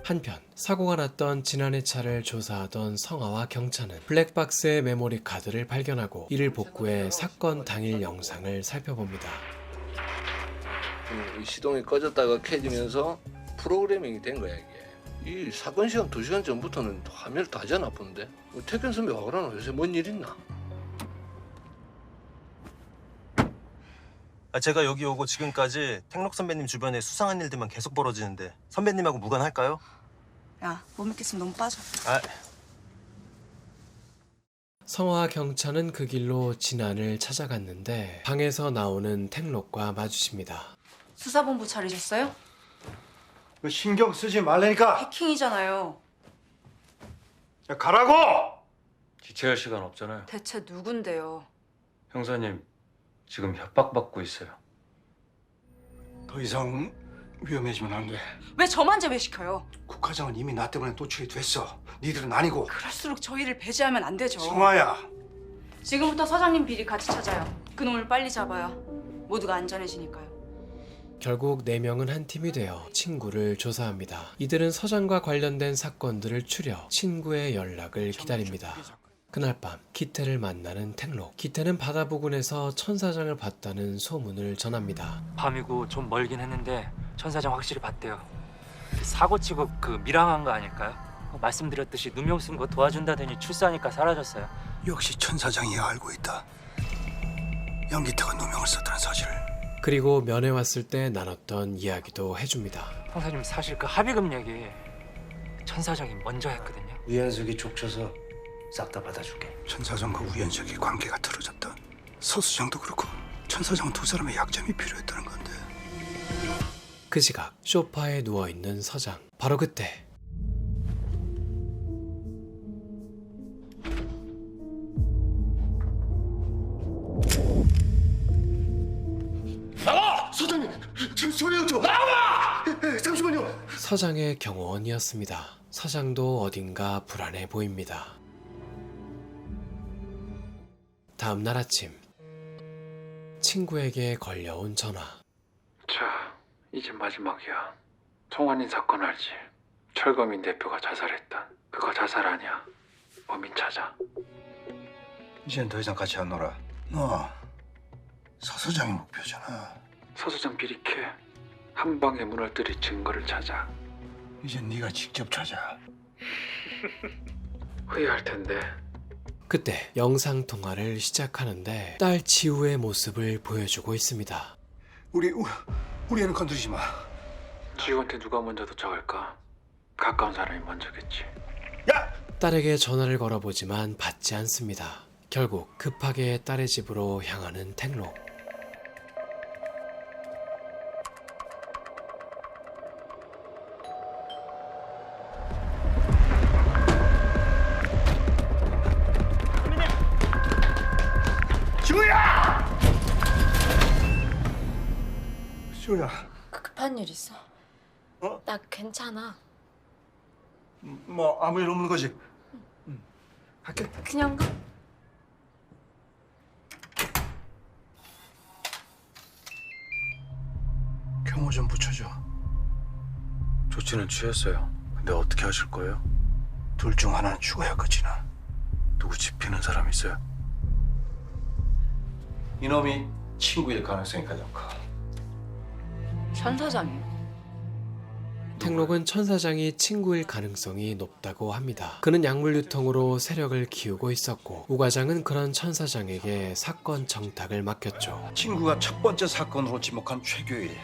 한편 사고가 났던 진아네 차를 조사하던 성아와 경찰은 블랙박스의 메모리 카드를 발견하고 이를 복구해 사건 당일 영상을 살펴봅니다. 시동이 꺼졌다가 켜지면서 프로그래밍이 된 거야 이게. 이 사건 시간 2시간 전부터는 화면을 다 져놔보는데 태균 선배 와 그러나 요새 뭔 일 있나? 제가 여기 오고 지금까지 택록 선배님 주변에 수상한 일들만 계속 벌어지는데 선배님하고 무관할까요? 야, 못 믿겠으면 너무 빠져. 성화와 경찰은 그 길로 진안을 찾아갔는데 방에서 나오는 택록과 마주칩니다. 수사본부 차리셨어요? 그 신경 쓰지 말라니까. 해킹이잖아요. 야, 가라고! 기체할 시간 없잖아요. 대체 누군데요? 형사님 지금 협박받고 있어요. 더 이상 위험해지면 안 돼. 왜 저만 제외시켜요? 국화장은 이미 나 때문에 노출이 됐어. 니들은 아니고. 그럴수록 저희를 배제하면 안 되죠. 승화야. 지금부터 서장님 비리 같이 찾아요. 그놈을 빨리 잡아야 모두가 안전해지니까요. 결국 4명은 한 팀이 되어 친구를 조사합니다. 이들은 서장과 관련된 사건들을 추려 친구의 연락을 기다립니다. 그날 밤 기태를 만나는 택록. 기태는 바다 부근에서 천사장을 봤다는 소문을 전합니다. 밤이고 좀 멀긴 했는데 천사장 확실히 봤대요. 사고 치고 그 밀항한 거 아닐까요? 말씀드렸듯이 누명 쓴 거 도와준다더니 출사하니까 사라졌어요. 역시 천사장이 알고 있다. 양기태가 누명을 썼다는 사실을. 그리고 면회 왔을 때 나눴던 이야기도 해줍니다. 형사님 사실 그 합의금 얘기 천사장이 먼저 했거든요. 우연석이 족쳐서 싹 다 받아줄게. 천사장과 우연석이 관계가 틀어졌다. 서수장도 그렇고 천사장은 두 사람의 약점이 필요했다는 건데. 그 시각 소파에 누워있는 서장. 바로 그때 나와! 소장님! 지금 소리요 좀! 나와! 잠시만요! 서장의 경호원이었습니다. 서장도 어딘가 불안해 보입니다. 다음날 아침 친구에게 걸려온 전화. 자, 이제 마지막이야. 송환인 사건 알지? 철거민 대표가 자살했다. 그거 자살 아니야. 범인 찾아. 이젠 더 이상 같이 안 놀아. 너 서수장이 목표잖아. 서수장 비리케. 한 방에 무너뜨릴 증거를 찾아. 이젠 네가 직접 찾아. 후회할 텐데. 그때 영상통화를 시작하는데 딸 지우의 모습을 보여주고 있습니다. 우리 애는 건드리지 마. 지우한테 누가 먼저 도착할까? 가까운 사람이 먼저겠지. 딸에게 전화를 걸어보지만 받지 않습니다. 결국 급하게 딸의 집으로 향하는 택록. 지우야! 지우야. 급한 일 있어? 나 괜찮아. 뭐 아무 일 없는 거지? 갈게. 그냥 가. 경호 좀 붙여줘. 조치는 취했어요. 근데 어떻게 하실 거예요? 둘 중 하나는 죽어야 끝이나. 누구 집히는 사람 있어요? 이놈이 친구일 가능성이 가장 커. 천사장이요? 택록은 천사장이 친구일 가능성이 높다고 합니다. 그는 약물 유통으로 세력을 키우고 있었고 우 과장은 그런 천사장에게 사건 정탁을 맡겼죠. 친구가 첫 번째 사건으로 지목한 최규일.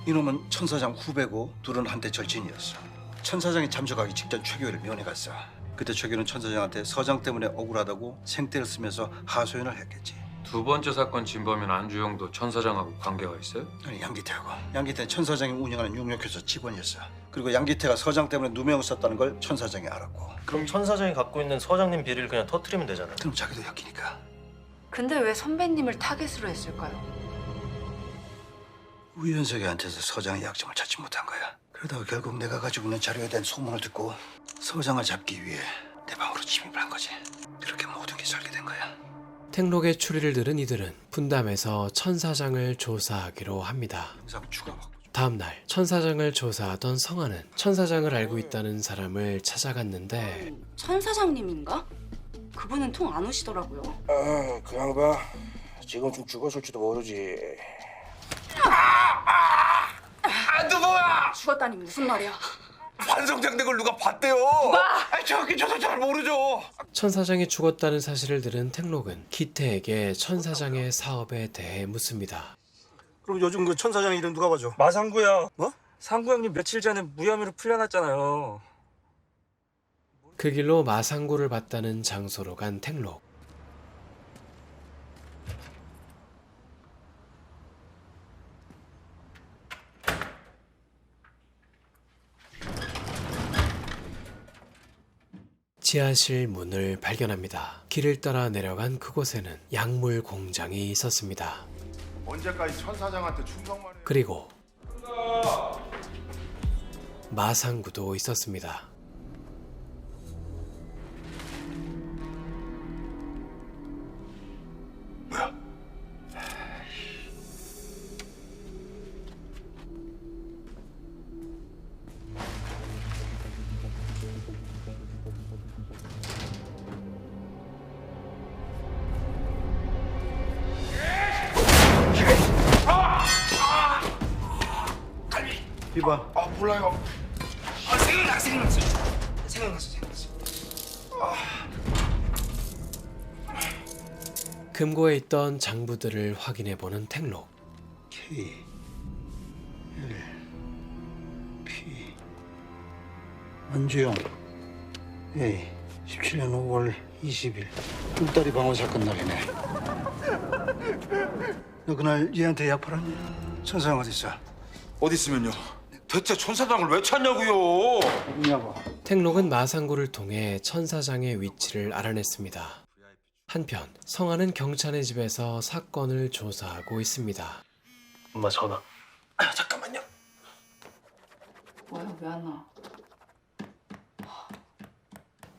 이놈은 천사장 후배고 둘은 한때 절친이었어. 천사장이 잠적하기 직전 최규일을 면회 갔어. 그때 최규일은 천사장한테 서장 때문에 억울하다고 생떼를 쓰면서 하소연을 했겠지. 두 번째 사건 진범인 안주영도 천사장하고 관계가 있어요? 아니 양기태하고. 양기태는 천사장이 운영하는 용역회사 직원이었어. 그리고 양기태가 서장 때문에 누명을 썼다는 걸 천사장이 알았고. 그럼 천사장이 갖고 있는 서장님 비리를 그냥 터뜨리면 되잖아요. 그럼 자기도 엮이니까. 근데 왜 선배님을 타겟으로 했을까요? 우연석이한테서 서장의 약점을 찾지 못한 거야. 그러다가 결국 내가 가지고 있는 자료에 대한 소문을 듣고 서장을 잡기 위해 내 방으로 침입을 한 거지. 그렇게 모든 게 설계된 거야. 택록의 추리를 들은 이들은 분담해서 천사장을 조사하기로 합니다. 다음날 천사장을 조사하던 성화는 천사장을 알고 있다는 사람을 찾아갔는데 천사장님인가? 그분은 통 안 오시더라고요. 그 양반 지금쯤 죽었을지도 모르지. 누구야? 죽었다니 무슨 말이야? 환송장된 걸 누가 봤대요? 누가? 저도 잘 모르죠. 천사장이 죽었다는 사실을 들은 택록은 기태에게 천사장의 사업에 대해 묻습니다. 그럼 요즘 그 천사장 일은 누가 봐줘? 마상구야. 뭐? 상구 형님 며칠 전에 무혐의로 풀려났잖아요. 그 길로 마상구를 봤다는 장소로 간 택록. 지하실 문을 발견합니다. 길을 따라 내려간 그곳에는 약물 공장이 있었습니다. 언제까지 천사장한테 충성만 해? 그리고 마상구도 있었습니다. 이봐. 몰라요. 생각났어. 금고에 있던 장부들을 확인해보는 택록. K L P 안주영 A 17년 5월 20일 꿀다리 방어 사건 날이네. 너 그날 얘한테 약 팔았니? 천사장 어디 있어? 어디 있으면요? 대체 천사장을 왜 찾냐고요? 어디냐고. 택록은 마상구를 통해 천사장의 위치를 알아냈습니다. 한편 성아는 경찬의 집에서 사건을 조사하고 있습니다. 엄마 전화. 잠깐만요. 뭐야, 왜 안 와?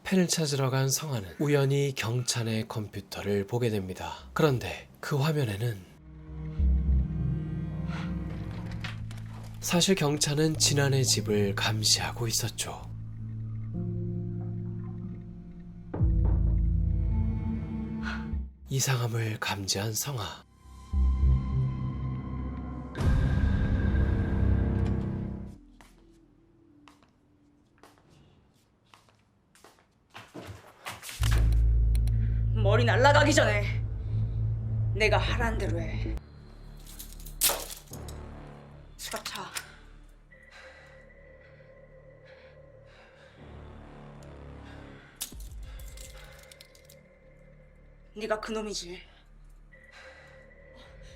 펜을 찾으러 간 성아는 우연히 경찬의 컴퓨터를 보게 됩니다. 그런데 그 화면에는 사실 경찬은 진안의 집을 감시하고 있었죠. 이상함을 감지한 성아. 머리 날아가기 전에 내가 하라는 대로 해. 수갑 차. 네가 그놈이지.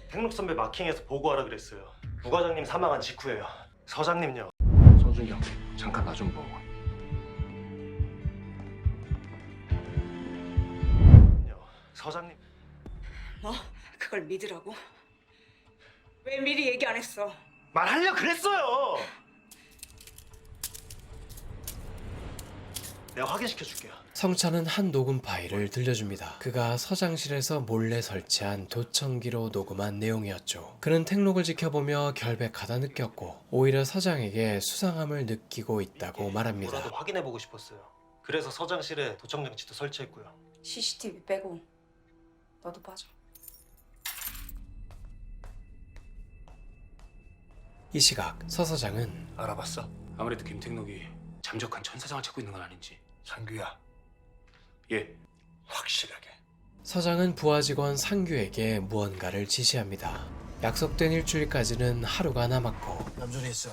택록 선배 마킹해서 보고하라 그랬어요. 부과장님 사망한 직후예요. 서장님요. 손순경, 잠깐 나 좀 보고. 서장님. 뭐? 그걸 믿으라고? 왜 미리 얘기 안 했어? 말하려 그랬어요. 내가 확인시켜 줄게요. 성찬은 한 녹음 파일을 들려줍니다. 그가 서장실에서 몰래 설치한 도청기로 녹음한 내용이었죠. 그는 택록을 지켜보며 결백하다 느꼈고 오히려 서장에게 수상함을 느끼고 있다고 말합니다. 뭐라도 확인해 보고 싶었어요. 그래서 서장실에 도청 장치도 설치했고요. CCTV 빼고 너도 빠져. 이 시각 서 서장은 알아봤어? 아무래도 김택록이 잠적한 천사장을 찾고 있는 건 아닌지. 상규야. 예. 확실하게. 서장은 부하 직원 상규에게 무언가를 지시합니다. 약속된 일주일까지는 하루가 남았고 얌전히 있어.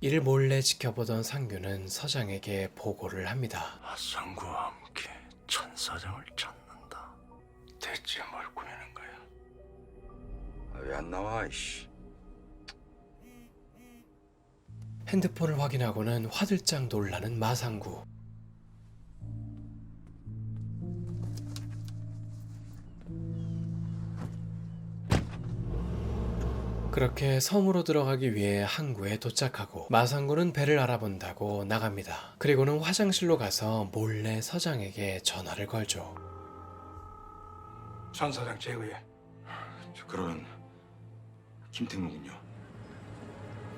이를 몰래 지켜보던 상규는 서장에게 보고를 합니다. 아상구와 함께 천사장을 찾는다. 대체 뭘 꾸미는 거야? 왜 안 나와, 이씨? 핸드폰을 확인하고는 화들짝 놀라는 마상구. 그렇게 섬으로 들어가기 위해 항구에 도착하고 마상구는 배를 알아본다고 나갑니다. 그리고는 화장실로 가서 몰래 서장에게 전화를 걸죠. 천사장 제거해. 그러면 김택록은요?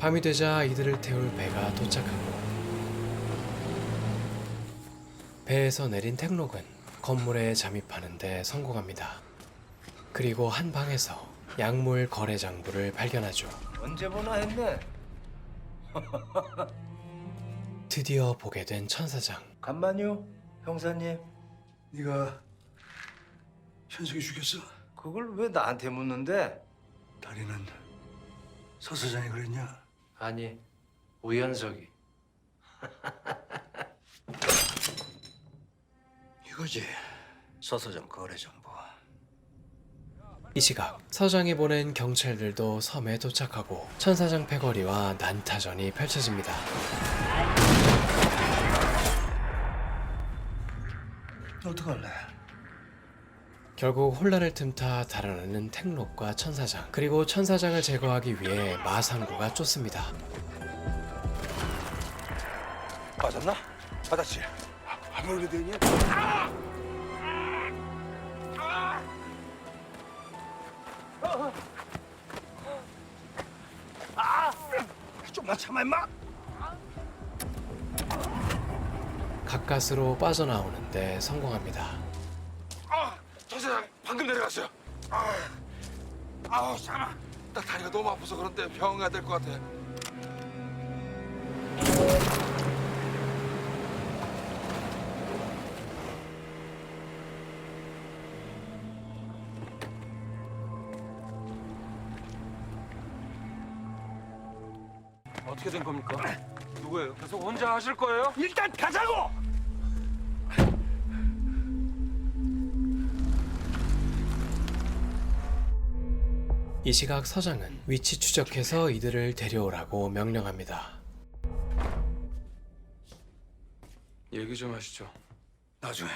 밤이 되자 이들을 태울 배가 도착하고 배에서 내린 택록은 건물에 잠입하는 데 성공합니다. 그리고 한 방에서 약물 거래 장부를 발견하죠. 언제 보나 했네. 드디어 보게 된 천사장. 간만요, 형사님. 네가 현석이 죽였어? 그걸 왜 나한테 묻는데? 다리는 서 서장이 그랬냐? 아니, 우연석이. 이거지, 서 서장 거래 정보. 이 시각 서장이 보낸 경찰들도 섬에 도착하고 천 사장 패거리와 난타전이 펼쳐집니다. 어떡할래? 결국 혼란을 틈타 달아나는 택록과 천 사장, 그리고 천 사장을 제거하기 위해 마상구가 쫓습니다. 맞았나? 맞았지? 아무리 되니? 좀만 참아 임마. 가까스로 빠져나오는데 성공합니다. 저 사장 방금 내려갔어요. 아우 잠깐. 나 다리가 너무 아파서 그런데 병원 가야 될 것 같아. 어떻게 된 겁니까? 누구예요? 계속 혼자 하실 거예요? 일단 가자고. 이 시각 서장은 위치 추적해서 이들을 데려오라고 명령합니다. 얘기 좀 하시죠. 나중에.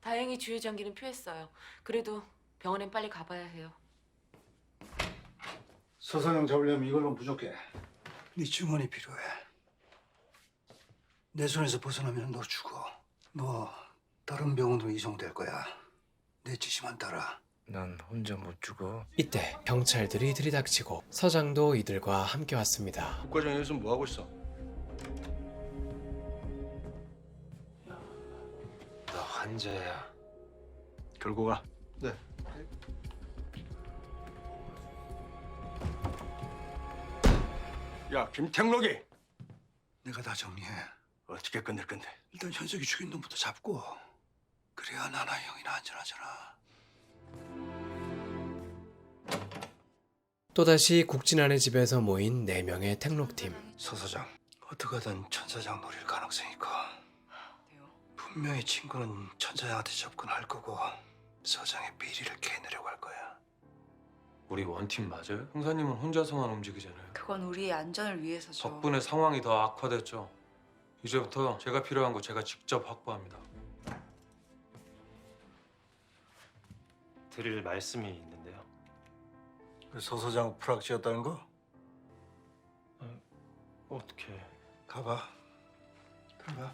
다행히 주의 전기는 피했어요. 그래도 병원엔 빨리 가봐야 해요. 서사장 잡으려면 이걸로 부족해. 네 증언이 필요해. 내 손에서 벗어나면 너 죽어. 너 다른 병원으로 이송될 거야. 내 지시만 따라. 난 혼자 못 죽어. 이때 경찰들이 들이닥치고 서장도 이들과 함께 왔습니다. 국과장 여기서 뭐 하고 있어? 나 환자야. 들고 가. 네. 야, 김택록이. 내가 다 정리해. 어떻게 끝낼 건데? 일단 현석이 죽인 놈부터 잡고. 그래야 나나 형이나 안전하잖아. 또다시 국진안의 집에서 모인 4명의 택록팀. 서 사장, 어떻게든 천 사장 노릴 가능성이 커. 분명히 친구는 천 사장한테 접근할 거고 서장의 비리를 캐내려고 할 거야. 우리 원팀 맞아요? 형사님은 혼자서만 움직이잖아요. 그건 우리의 안전을 위해서죠. 덕분에 상황이 더 악화됐죠. 이제부터 제가 필요한 거 제가 직접 확보합니다. 드릴 말씀이 있는데요. 서 사장 프락지였다는 거? 어떻게? 가봐. 들어가.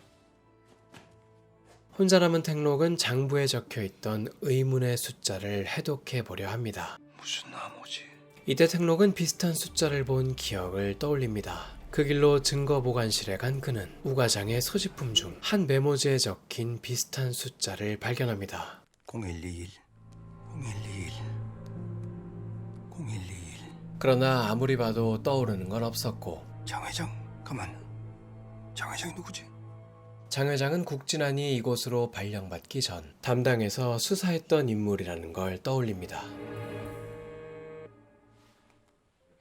혼자 남은 택록은 장부에 적혀있던 의문의 숫자를 해독해 보려 합니다. 무슨 나무지? 이때 택록은 비슷한 숫자를 본 기억을 떠올립니다. 그 길로 증거보관실에 간 그는 우가장의 소지품 중 한 메모지에 적힌 비슷한 숫자를 발견합니다. 0121 0121 0121. 그러나 아무리 봐도 떠오르는 건 없었고, 장 회장, 가만. 장 회장이 누구지? 장 회장은 국진안이 이곳으로 발령받기 전 담당해서 수사했던 인물이라는 걸 떠올립니다.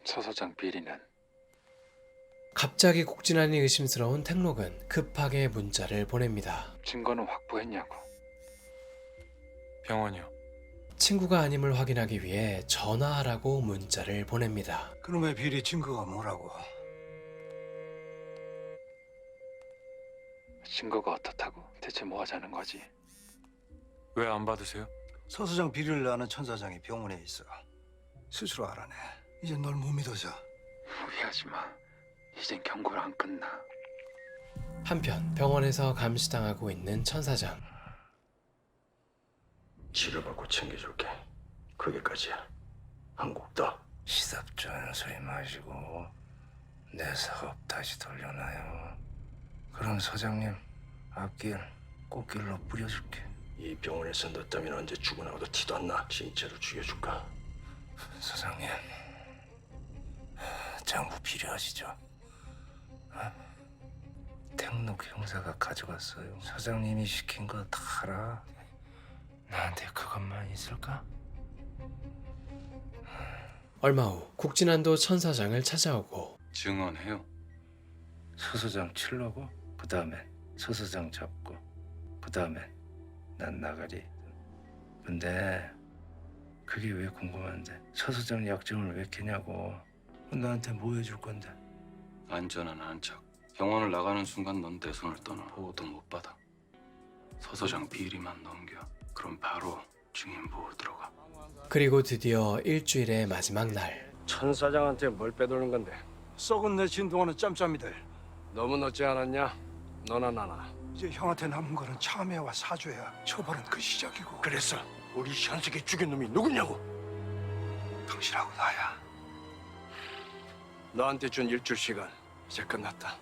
서 사장 비리는 갑자기 국진안이 의심스러운 택록은 급하게 문자를 보냅니다. 증거는 확보했냐고. 병원이요. 친구가 아님을 확인하기 위해 전화하라고 문자를 보냅니다. 그놈의 비리 증거가 뭐라고? 증거가 어떻다고? 대체 뭐 하자는 거지? 왜 안 받으세요? 서 사장 비리를 아는 천 사장이 병원에 있어. 스스로 알아내. 이제 널 못 믿어서. 무리하지 마. 이젠 경고를 안 끝나. 한편 병원에서 감시당하고 있는 천 사장. 치료받고 챙겨줄게. 거기까지야. 한국도. 시답잖은 소리 마시고 내 사업 다시 돌려놔요. 그럼 서장님 앞길 꽃길로 뿌려줄게. 이 병원에서 너 때문에 언제 죽어나가도 티도 안 나. 진짜로 죽여줄까? 서장님 장부 필요하시죠? 택록 형사가 가져갔어요. 서장님이 시킨 거 다 알아. 나한테 그것만 있을까? 얼마 후 국진안도 천 사장을 찾아오고 증언해요. 서 사장 치려고? 그 다음에 서 사장 잡고 그 다음에 난 나가리. 근데 그게 왜 궁금한데? 서 소장 약정을 왜 캐냐고. 나한테 뭐 해줄 건데? 안전한 안착. 병원을 나가는 순간 넌 내 손을 떠나. 보호도 못 받아. 서소장 비리만 넘겨. 그럼 바로 증인 보호 들어가. 그리고 드디어 일주일의 마지막 날. 천 사장한테 뭘 빼돌린 건데? 썩은 내 진동하는 짬짬이들. 너무 늦지 않았냐? 너나 나나. 이제 형한테 남은 거는 참회와 사죄야. 처벌은 그 시작이고. 그래서 우리 현석이 죽인 놈이 누구냐고? 당신하고 나야. 너한테 준 일주일 시간 이제 끝났다.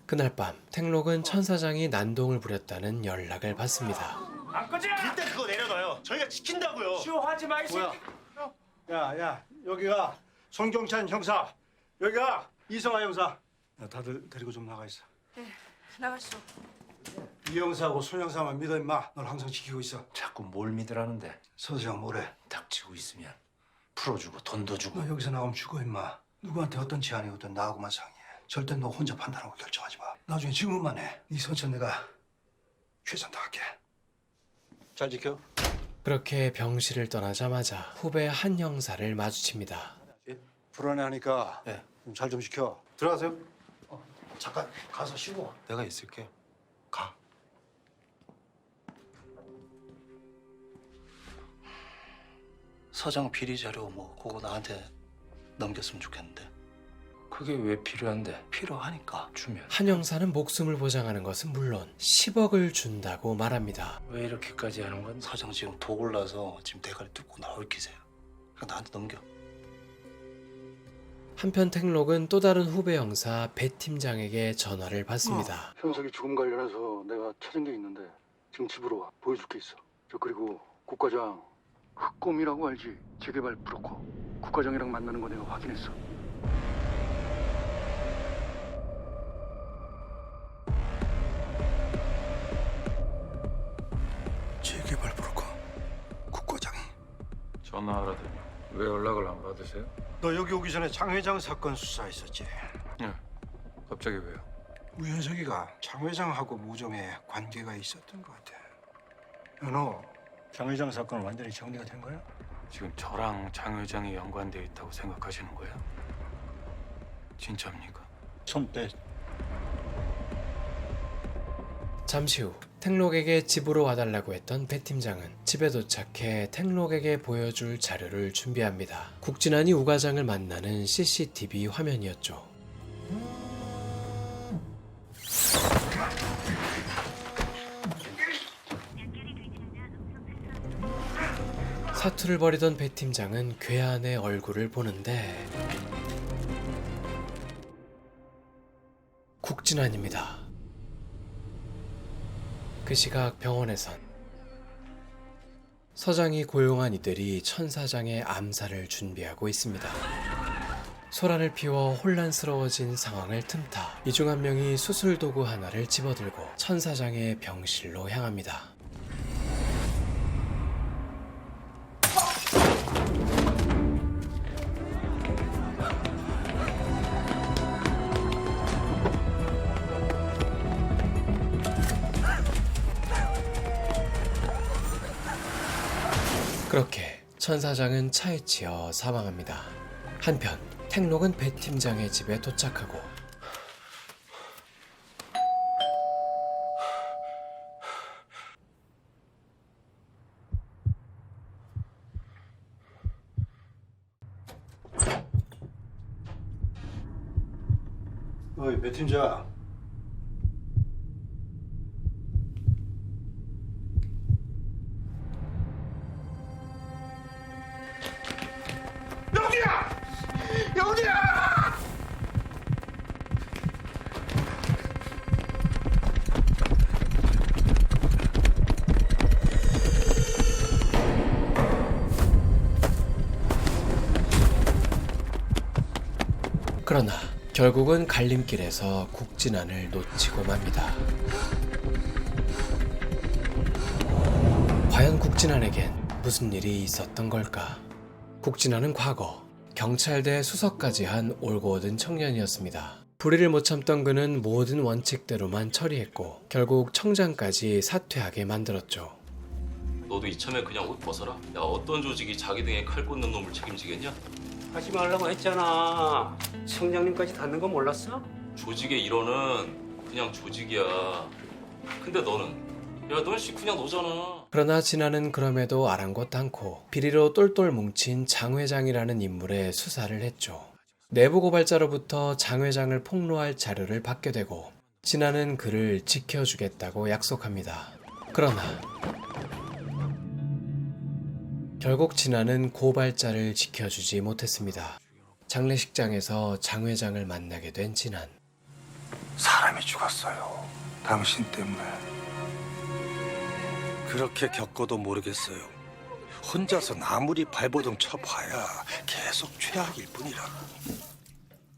그날 밤 탱록은 천 사장이 난동을 부렸다는 연락을 받습니다. 안 꺼져! 일단 그거 내려놔요. 저희가 지킨다고요. 쇼하지 마, 이 새끼. 야, 여기가 송경찬 형사, 여기가 이성아 형사. 야, 다들 데리고 좀 나가 있어. 네, 나가시죠. 이 형사하고 손 형사만 믿어 임마. 널 항상 지키고 있어. 자꾸 뭘 믿으라는데? 서장 뭐래? 닥치고 있으면 풀어주고 돈도 주고. 너 여기서 나오면 죽어 임마. 누구한테 어떤 제안이 오든 나하고만 상의해. 절대 너 혼자 판단하고 결정하지 마. 나중에 질문만 해. 네 선처 내가 최선 다할게. 잘 지켜. 그렇게 병실을 떠나자마자 후배 한 형사를 마주칩니다. 불안해하니까 잘 좀 지켜. 들어가세요. 잠깐 가서 쉬고. 내가 있을게. 가. 서장 비리 자료 뭐 그거 나한테 넘겼으면 좋겠는데. 그게 왜 필요한데? 필요하니까 주면. 한 형사는 목숨을 보장하는 것은 물론 10억을 준다고 말합니다. 왜 이렇게까지 하는 건? 서장 지금 독 올라서 지금 대가리 뚫고 나올 기세야. 그냥 나한테 넘겨. 한편 탱록은 또 다른 후배 형사 배 팀장에게 전화를 받습니다. 현석이 죽음 관련해서 내가 찾은 게 있는데 지금 집으로 와. 보여줄 게 있어. 그리고 국과장 흑곰이라고 알지? 재개발 브로커. 국과장이랑 만나는 거 내가 확인했어. 재개발 브로커 국과장이. 전화하라더니 왜 연락을 안 받으세요? 너 여기 오기 전에 장 회장 사건 수사했었지? 네. 갑자기 왜요? 우현석이가 장 회장하고 무정에 관계가 있었던 것 같아. 너 장 회장 사건 완전히 정리가 된 거야? 지금 저랑 장 회장이 연관돼 있다고 생각하시는 거예요? 진짜입니까? 손 떼. 잠시 후 탱록에게 집으로 와달라고 했던 배 팀장은 집에 도착해 탱록에게 보여줄 자료를 준비합니다. 국진환이 우 과장을 만나는 CCTV 화면이었죠. 사투를 벌이던 배 팀장은 괴한의 얼굴을 보는데 국진환입니다. 그 시각 병원에선 서장이 고용한 이들이 천 사장의 암살을 준비하고 있습니다. 소란을 피워 혼란스러워진 상황을 틈타 이 중 한 명이 수술 도구 하나를 집어들고 천 사장의 병실로 향합니다. 그렇게 천 사장은 차에 치여 사망합니다. 한편 탱록은 배 팀장의 집에 도착하고 어이, 배 팀장. 영재야! 그러나 결국은 갈림길에서 국진환을 놓치고 맙니다. 과연 국진환에겐 무슨 일이 있었던 걸까? 국진환은 과거 경찰대 수석까지 한 올곧은 청년이었습니다. 불의를 못 참던 그는 모든 원칙대로만 처리했고 결국 청장까지 사퇴하게 만들었죠. 너도 이참에 그냥 옷 벗어라. 야, 어떤 조직이 자기 등에 칼 꽂는 놈을 책임지겠냐? 하지 말라고 했잖아. 청장님까지 닿는 거 몰랐어? 조직의 일원은 그냥 조직이야. 근데 너는 넌 그냥 너잖아. 그러나 진아는 그럼에도 아랑곳 않고 비리로 똘똘 뭉친 장 회장이라는 인물의 수사를 했죠. 내부 고발자로부터 장 회장을 폭로할 자료를 받게 되고 진아는 그를 지켜주겠다고 약속합니다. 그러나 결국 진아는 고발자를 지켜주지 못했습니다. 장례식장에서 장 회장을 만나게 된 진안. 사람이 죽었어요. 당신 때문에. 그렇게 겪어도 모르겠어요. 혼자선 아무리 발버둥 쳐봐야 계속 최악일 뿐이라.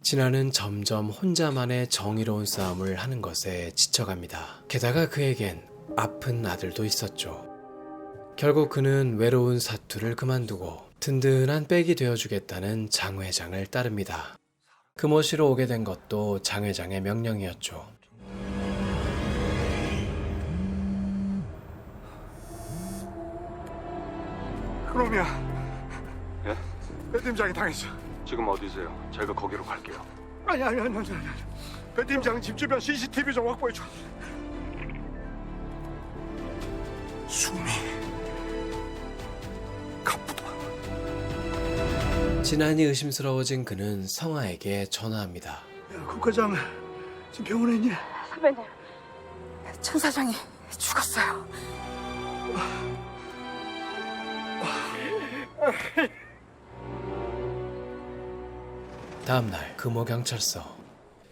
진아는 점점 혼자만의 정의로운 싸움을 하는 것에 지쳐갑니다. 게다가 그에겐 아픈 아들도 있었죠. 결국 그는 외로운 사투를 그만두고 든든한 백이 되어주겠다는 장 회장을 따릅니다. 금오시로 오게 된 것도 장 회장의 명령이었죠. 그놈이야. 예? 배 팀장이 당했어. 지금 어디세요? 저희가 거기로 갈게요. 아니. 배 팀장 집 주변 CCTV 좀 확보해줘. 숨이 가쁘다. 진안이 의심스러워진 그는 성아에게 전화합니다. 국과장 지금 병원에 있니? 선배님, 천 사장이 죽었어요. 다음날 금호경찰서.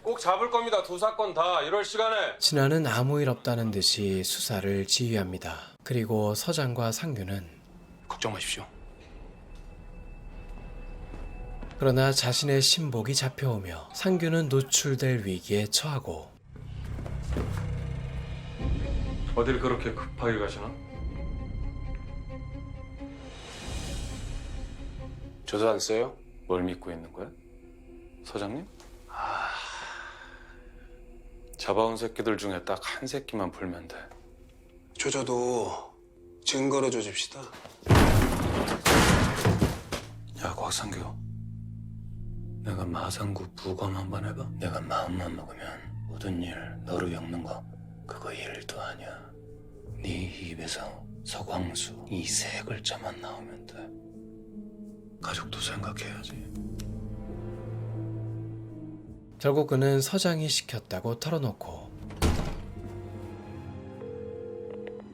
꼭 잡을 겁니다. 두 사건 다 이럴 시간에. 진아는 아무 일 없다는 듯이 수사를 지휘합니다. 그리고 서장과 상규는 걱정 마십시오. 그러나 자신의 신복이 잡혀오며 상규는 노출될 위기에 처하고 어딜 그렇게 급하게 가시나? 조사 안 써요? 뭘 믿고 있는 거야? 서장님? 잡아온 새끼들 중에 딱 한 새끼만 풀면 돼. 조져도 증거로 조집시다. 야, 곽상규. 내가 마상구 부검 한번 해봐. 내가 마음만 먹으면 모든 일 너로 엮는 거 그거 일도 아니야. 네 입에서 서광수 이 세 글자만 나오면 돼. 가족도 생각해야지. 결국 그는 서장이 시켰다고 털어놓고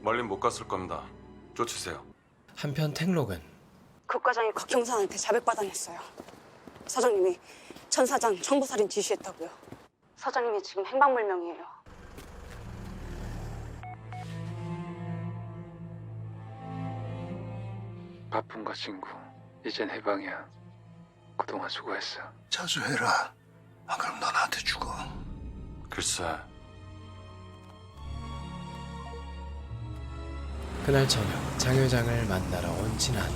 멀리 못 갔을 겁니다. 쫓으세요. 한편 탱록은 국과장이 곽경산한테 자백받아냈어요. 서장님이 천 사장 청부살인 지시했다고요. 서장님이 지금 행방불명이에요. 바쁜가 친구. 이젠 해방이야. 그동안 수고했어. 자수해라. 안 그럼 너 나한테 죽어. 글쎄. 그날 저녁 장 회장을 만나러 온 진안.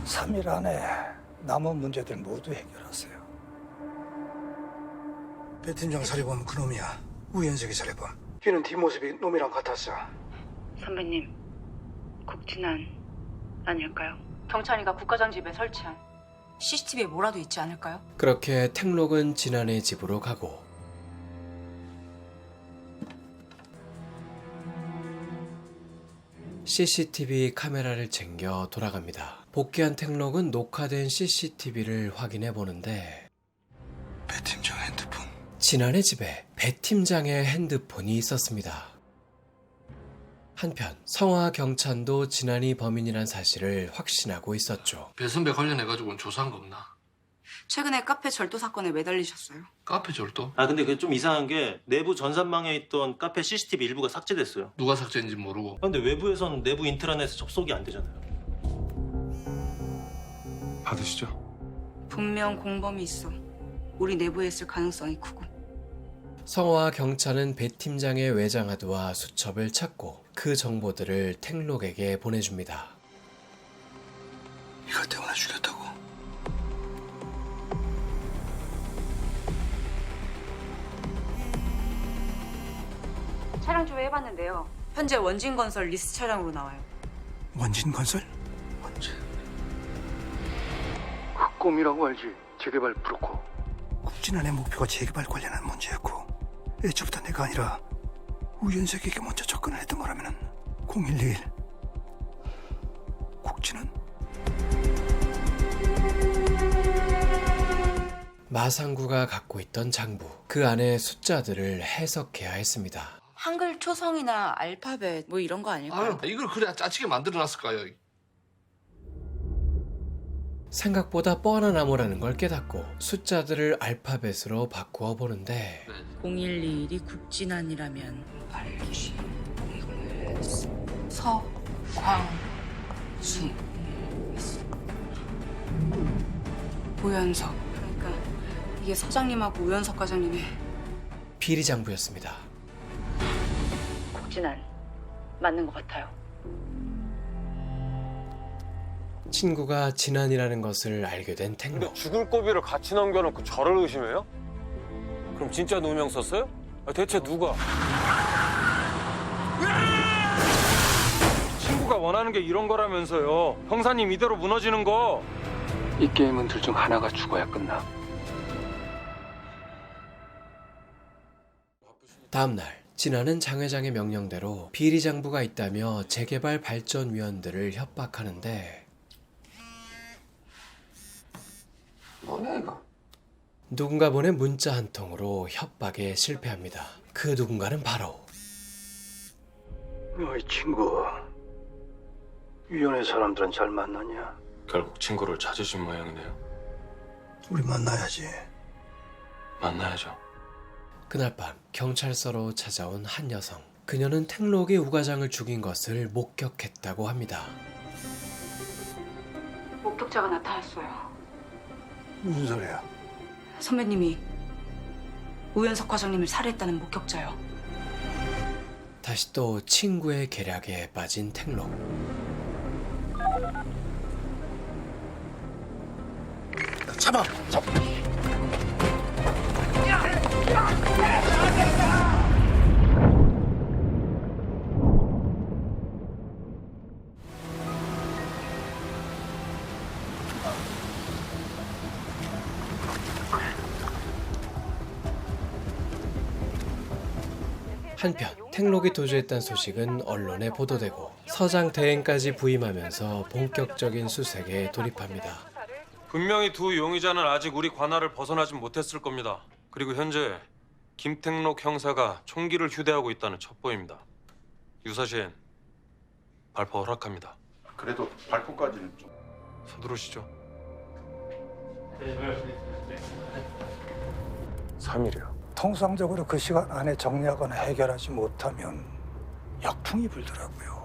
3일 안에 남은 문제들 모두 해결하세요. 배 팀장 살해범은 그놈이야. 우연석이 살해범. 걔는 뒷모습이 놈이랑 같았어. 선배님, 국진안 아닐까요? 경찰이가 국과장 집에 설치한 CCTV에 뭐라도 있지 않을까요? 그렇게 탱록은 진안의 집으로 가고 CCTV 카메라를 챙겨 돌아갑니다. 복귀한 탱록은 녹화된 CCTV를 확인해 보는데 배 팀장 핸드폰. 진안의 집에 배 팀장의 핸드폰이 있었습니다. 한편 성화 경찬도 진안이 범인이란 사실을 확신하고 있었죠. 배 선배 관련해가지고는 조사한 거 없나? 최근에 카페 절도 사건에 매달리셨어요. 카페 절도? 아 근데 그게 좀 이상한 게 내부 전산망에 있던 카페 CCTV 일부가 삭제됐어요. 누가 삭제인지 모르고. 근데 외부에서는 내부 인트라넷에 접속이 안 되잖아요. 받으시죠. 분명 공범이 있어. 우리 내부에 있을 가능성이 크고. 성화 경찰은 배 팀장의 외장하드와 수첩을 찾고 그 정보들을 탱록에게 보내줍니다. 이것 때문에 죽였다고? 차량 조회해봤는데요. 현재 원진건설 리스 차량으로 나와요. 원진건설? 흑곰이라고 알지? 재개발 브로커. 국진환의 목표가 재개발 관련한 문제였고 애초부터 내가 아니라 우연석에게 먼저 접근을 했던 거라면은 0121 국진환? 마상구가 갖고 있던 장부, 그 안에 숫자들을 해석해야 했습니다. 한글 초성이나 알파벳 뭐 이런 거 아닐까요? 이걸 그래 짜치게 만들어놨을까요? 생각보다 뻔한 암호라는 걸 깨닫고 숫자들을 알파벳으로 바꾸어 보는데 0121이 국진환이라면 발쥐, 서, 광, 수, 우연석. 그러니까 이게 서장님하고 우연석 과장님의 비리장부였습니다. 국진환 맞는 것 같아요. 친구가 진안이라는 것을 알게 된 택록. 죽을 고비를 같이 넘겨놓고 저를 의심해요? 그럼 진짜 누명 썼어요? 대체 누가? 친구가 원하는 게 이런 거라면서요. 형사님 이대로 무너지는 거. 이 게임은 둘 중 하나가 죽어야 끝나. 다음날 진안은 장 회장의 명령대로 비리장부가 있다며 재개발 발전위원들을 협박하는데 뭐냐 이거? 누군가 보낸 문자 한 통으로 협박에 실패합니다. 그 누군가는 바로 너희 친구 위원회 사람들은 잘 만나냐? 결국 친구를 찾으신 모양이네요. 우리 만나야지. 만나야죠. 그날 밤 경찰서로 찾아온 한 여성. 그녀는 택록이 우과장을 죽인 것을 목격했다고 합니다. 목격자가 나타났어요. 무슨 소리야? 선배님이 우연석 과장님을 살해했다는 목격자요. 다시 또 친구의 계략에 빠진 택록. 잡아! 한편 택록이 도주했다는 소식은 언론에 보도되고 서장 대행까지 부임하면서 본격적인 수색에 돌입합니다. 분명히 두 용의자는 아직 우리 관할을 벗어나진 못했을 겁니다. 그리고 현재 김택록 형사가 총기를 휴대하고 있다는 첩보입니다. 유사시엔 발포 허락합니다. 그래도 발포까지는 좀. 서두르시죠. 3일이요. 통상적으로 그 시간 안에 정리하거나 해결하지 못하면 역풍이 불더라고요.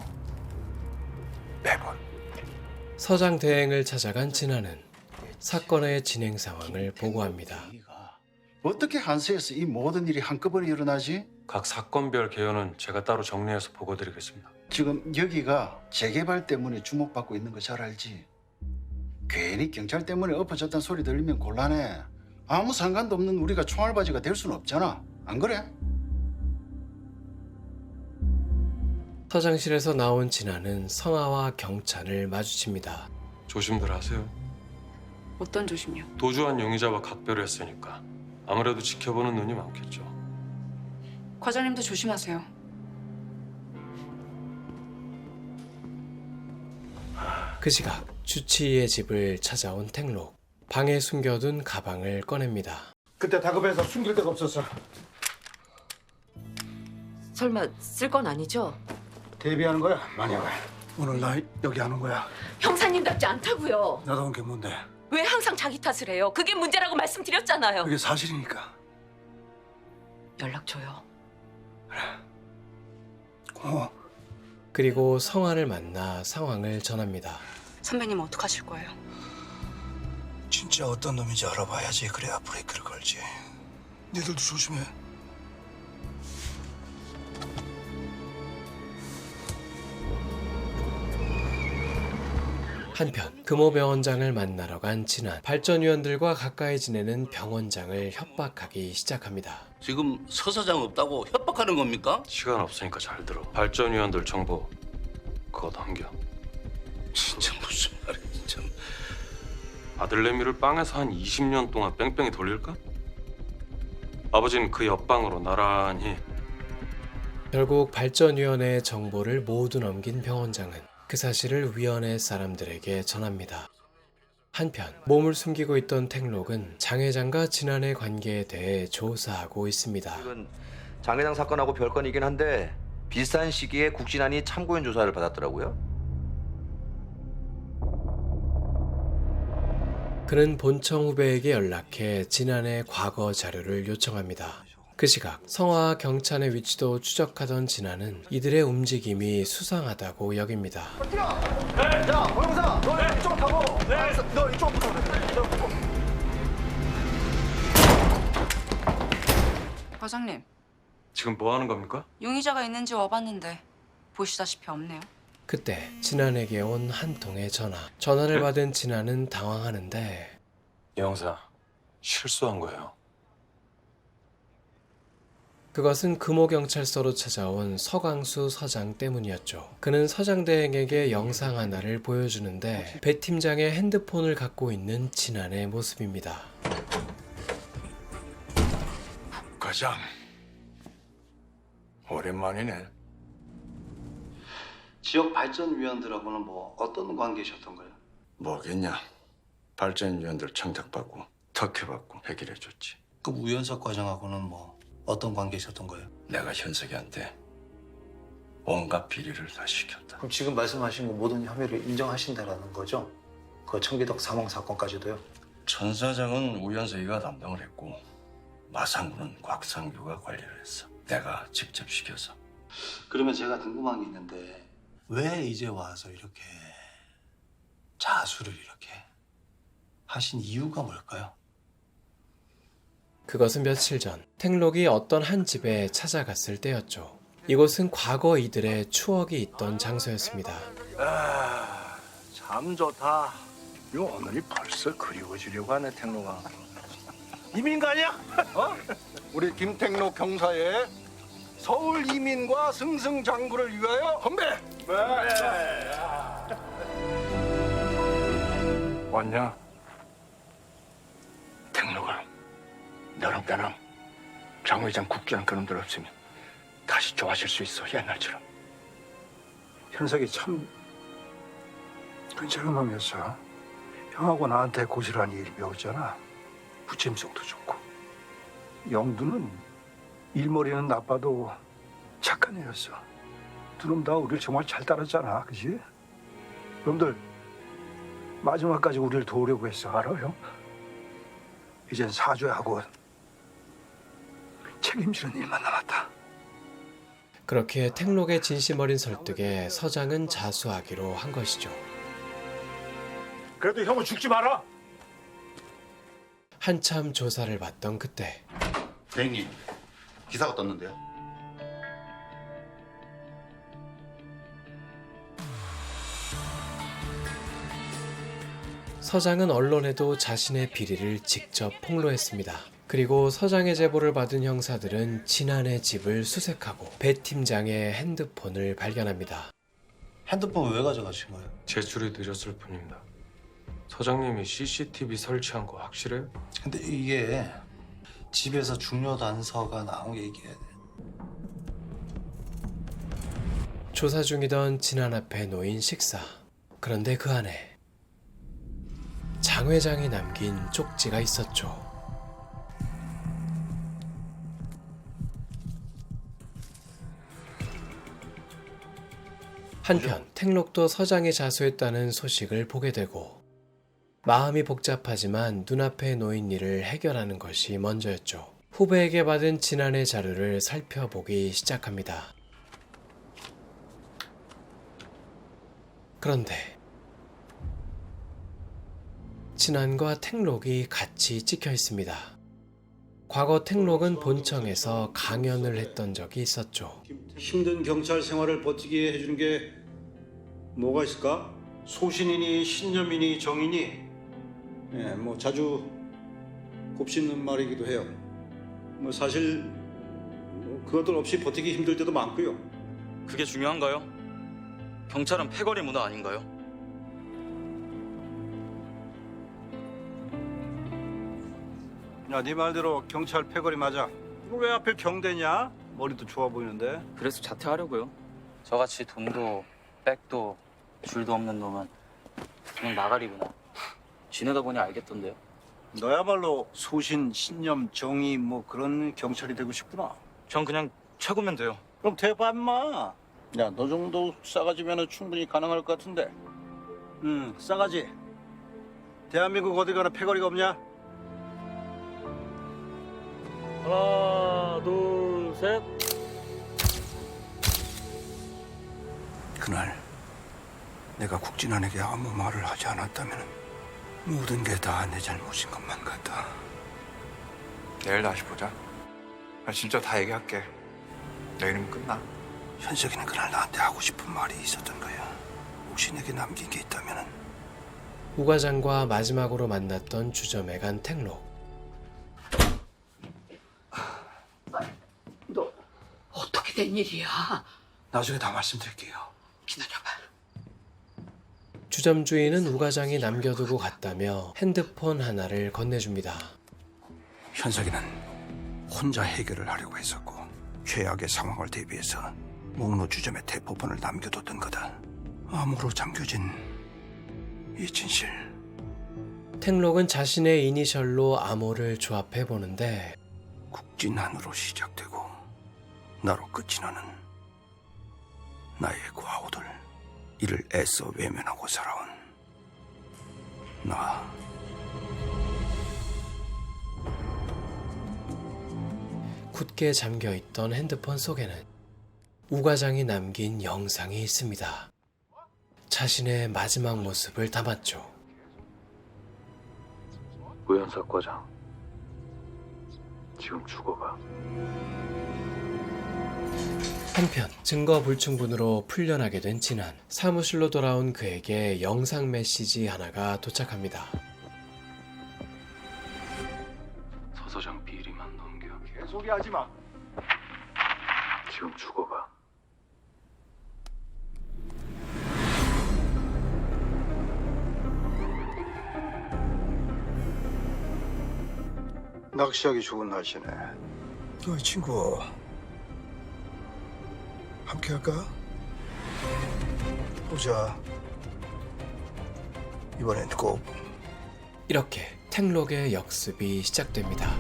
매번. 서장 대행을 찾아간 진아는 사건의 진행 상황을 보고합니다. 어떻게 한수에서 이 모든 일이 한꺼번에 일어나지? 각 사건별 개요는 제가 따로 정리해서 보고드리겠습니다. 지금 여기가 재개발 때문에 주목받고 있는 거 잘 알지? 괜히 경찰 때문에 엎어졌다는 소리 들리면 곤란해. 아무 상관도 없는 우리가 총알바지가 될 수는 없잖아. 안 그래? 서장실에서 나온 진아는 성아와 경찬을 마주칩니다. 조심들 하세요. 어떤 조심이요? 도주한 용의자와 각별을 했으니까 아무래도 지켜보는 눈이 많겠죠. 과장님도 조심하세요. 그 시각 주치의의 집을 찾아온 택록. 방에 숨겨둔 가방을 꺼냅니다. 그때 다급해서 숨길 데가 없었어. 설마 쓸 건 아니죠? 대비하는 거야, 만약에. 오늘 나 여기 하는 거야. 형사님답지 않다고요. 나다운 게 뭔데? 왜 항상 자기 탓을 해요? 그게 문제라고 말씀드렸잖아요. 그게 사실이니까. 연락 줘요. 고마워. 그리고 성아를 만나 상황을 전합니다. 선배님 어떡하실 거예요? 진짜 어떤 놈인지 알아봐야지. 그래야 브레이크를 걸지. 니들도 조심해. 한편 금호 병원장을 만나러 간 진안. 발전위원들과 가까이 지내는 병원장을 협박하기 시작합니다. 지금 서 사장 없다고 협박하는 겁니까? 시간 없으니까 잘 들어. 발전위원들 정보 그거 넘겨. 진짜 무슨 말이야 진짜. 아들내미를 빵에서 한 20년 동안 뺑뺑이 돌릴까? 아버지는 그 옆방으로 나란히. 결국 발전위원회의 정보를 모두 넘긴 병원장은 그 사실을 위원회 사람들에게 전합니다. 한편 몸을 숨기고 있던 탱록은 장 회장과 진안의 관계에 대해 조사하고 있습니다. 이건 장 회장 사건하고 별건이긴 한데 비슷한 시기에 국진안이 참고인 조사를 받았더라고요. 그는 본청 후배에게 연락해 진안의 과거 자료를 요청합니다. 그 시각 성화와 경찬의 위치도 추적하던 진안은 이들의 움직임이 수상하다고 여깁니다. 야, 고영사, 너 이쪽으로 가고. 너 이쪽으로 가고. 과장님, 지금 뭐 하는 겁니까? 용의자가 있는지 와봤는데 보시다시피 없네요. 그때 진안에게 온 한 통의 전화. 전화를 받은 진안은 당황하는데 이 형사 실수한 거예요. 그것은 금호경찰서로 찾아온 서광수 서장 때문이었죠. 그는 서장 대행에게 영상 하나를 보여주는데 배 팀장의 핸드폰을 갖고 있는 진안의 모습입니다. 과장, 오랜만이네. 지역 발전위원들하고는 뭐 어떤 관계셨던 거예요? 뭐겠냐. 발전위원들 청탁받고 특혜받고 해결해줬지. 그 우연석 과장하고는 뭐 어떤 관계셨던 거예요? 내가 현석이한테 온갖 비리를 다 시켰다. 그럼 지금 말씀하신 거 모든 혐의를 인정하신다라는 거죠? 그 청기덕 사망 사건까지도요? 천 사장은 우연석이가 담당을 했고 마상구는 곽상규가 관리를 했어. 내가 직접 시켜서. 그러면 제가 궁금한 게 있는데 왜 이제 와서 이렇게 자수를 이렇게 하신 이유가 뭘까요? 그것은 며칠 전 탱록이 어떤 한 집에 찾아갔을 때였죠. 이곳은 과거 이들의 추억이 있던 장소였습니다. 아, 참 좋다. 요 오늘이 벌써 그리워지려고 하네, 탱록아. 이민 가냐? 어? 우리 김탱록 경사의 서울 이민과 승승장구를 위하여 건배! 왔냐? 탱록아, 너랑 나랑 장 회장 국기한 그놈들 없으면 다시 좋아질 수 있어, 옛날처럼. 현석이 참 괜찮은 놈이었어. 형하고 나한테 고스란히 일 배웠잖아. 부침성도 좋고. 영두는 일머리는 나빠도 착한 애였어. 두 놈 다 우리를 정말 잘 따랐잖아, 그지? 놈들 마지막까지 우리를 도우려고 했어, 알아요? 이젠 사죄하고 책임지는 일만 남았다. 그렇게 탱록의 진심 어린 설득에 서장은 자수하기로 한 것이죠. 그래도 형은 죽지 마라. 한참 조사를 받던 그때 대행님, 기사가 떴는데요. 서장은 언론에도 자신의 비리를 직접 폭로했습니다. 그리고 서장의 제보를 받은 형사들은 진안의 집을 수색하고 배 팀장의 핸드폰을 발견합니다. 핸드폰 왜 가져가신 거예요? 제출이 늦었을 뿐입니다. 서장님이 CCTV 설치한 거 확실해요? 근데 이게 집에서 중요 단서가 나온 게 이게 조사 중이던 진안 앞에 놓인 식사. 그런데 그 안에 장 회장이 남긴 쪽지가 있었죠. 한편 탱록도 서장이 자수했다는 소식을 보게 되고 마음이 복잡하지만 눈앞에 놓인 일을 해결하는 것이 먼저였죠. 후배에게 받은 진안의 자료를 살펴보기 시작합니다. 그런데 진안과 탱록이 같이 찍혀 있습니다. 과거 탱록은 본청에서 강연을 했던 적이 있었죠. 힘든 경찰 생활을 버티게 해주는 게 뭐가 있을까? 소신이니 신념이니 정이니 뭐 자주 곱씹는 말이기도 해요. 뭐 사실 그것들 없이 버티기 힘들 때도 많고요. 그게 중요한가요? 경찰은 패거리 문화 아닌가요? 야, 네 말대로 경찰 패거리 맞아. 이거 왜 하필 경대냐? 머리도 좋아 보이는데. 그래서 자퇴하려고요. 저같이 돈도 백도 줄도 없는 놈은 그냥 나가리구나. 지내다 보니 알겠던데요. 너야말로 소신, 신념, 정의 뭐 그런 경찰이 되고 싶구나. 전 그냥 최고면 돼요. 그럼 대봐 인마. 야, 너 정도 싸가지면 충분히 가능할 것 같은데. 싸가지. 대한민국 어디 가나 패거리가 없냐? 하나, 둘, 셋. 그날 내가 국진환에게 아무 말을 하지 않았다면 모든 게 다 내 잘못인 것만 같아. 내일 다시 보자. 나 진짜 다 얘기할게. 내일이면 끝나. 현석이는 그날 나한테 하고 싶은 말이 있었던 거야. 혹시 내게 남긴 게 있다면 우 과장과 마지막으로 만났던 주점에 간 탱록. 너 어떻게 된 일이야? 나중에 다 말씀드릴게요. 기다려봐. 주점 주인은 우 과장이 남겨두고 갔다며 핸드폰 하나를 건네줍니다. 현석이는 혼자 해결을 하려고 했었고 최악의 상황을 대비해서 목로 주점에 대포폰을 남겨뒀던 거다. 암호로 잠겨진 이 진실. 탱록은 자신의 이니셜로 암호를 조합해 보는데 국진환으로 시작되고 나로 끝이 나는 나의 과오들, 이를 애써 외면하고 살아온 나. 굳게 잠겨있던 핸드폰 속에는 우 과장이 남긴 영상이 있습니다. 자신의 마지막 모습을 담았죠. 우연석 과장, 지금 죽어가. 한편 증거 불충분으로 풀려나게 된 진한. 사무실로 돌아온 그에게 영상 메시지 하나가 도착합니다. 서서장 비리만 넘겨. 개소리 하지 마. 지금 죽어가. 낚시하기 좋은 날씨네. 너희 친구 함께 할까? 보자. 이번엔 꼭. 이렇게 탱록의 역습이 시작됩니다.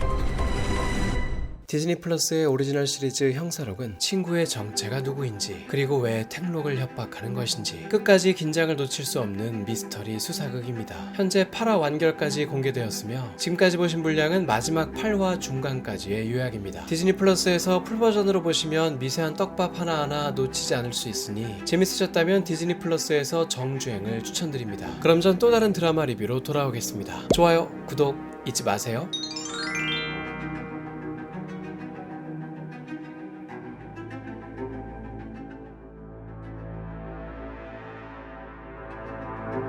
디즈니 플러스의 오리지널 시리즈 형사록은 친구의 정체가 누구인지, 그리고 왜 탱록을 협박하는 것인지 끝까지 긴장을 놓칠 수 없는 미스터리 수사극입니다. 현재 8화 완결까지 공개되었으며 지금까지 보신 분량은 마지막 8화 중간까지의 요약입니다. 디즈니 플러스에서 풀버전으로 보시면 미세한 떡밥 하나하나 놓치지 않을 수 있으니 재밌으셨다면 디즈니 플러스에서 정주행을 추천드립니다. 그럼 전 또 다른 드라마 리뷰로 돌아오겠습니다. 좋아요, 구독 잊지 마세요.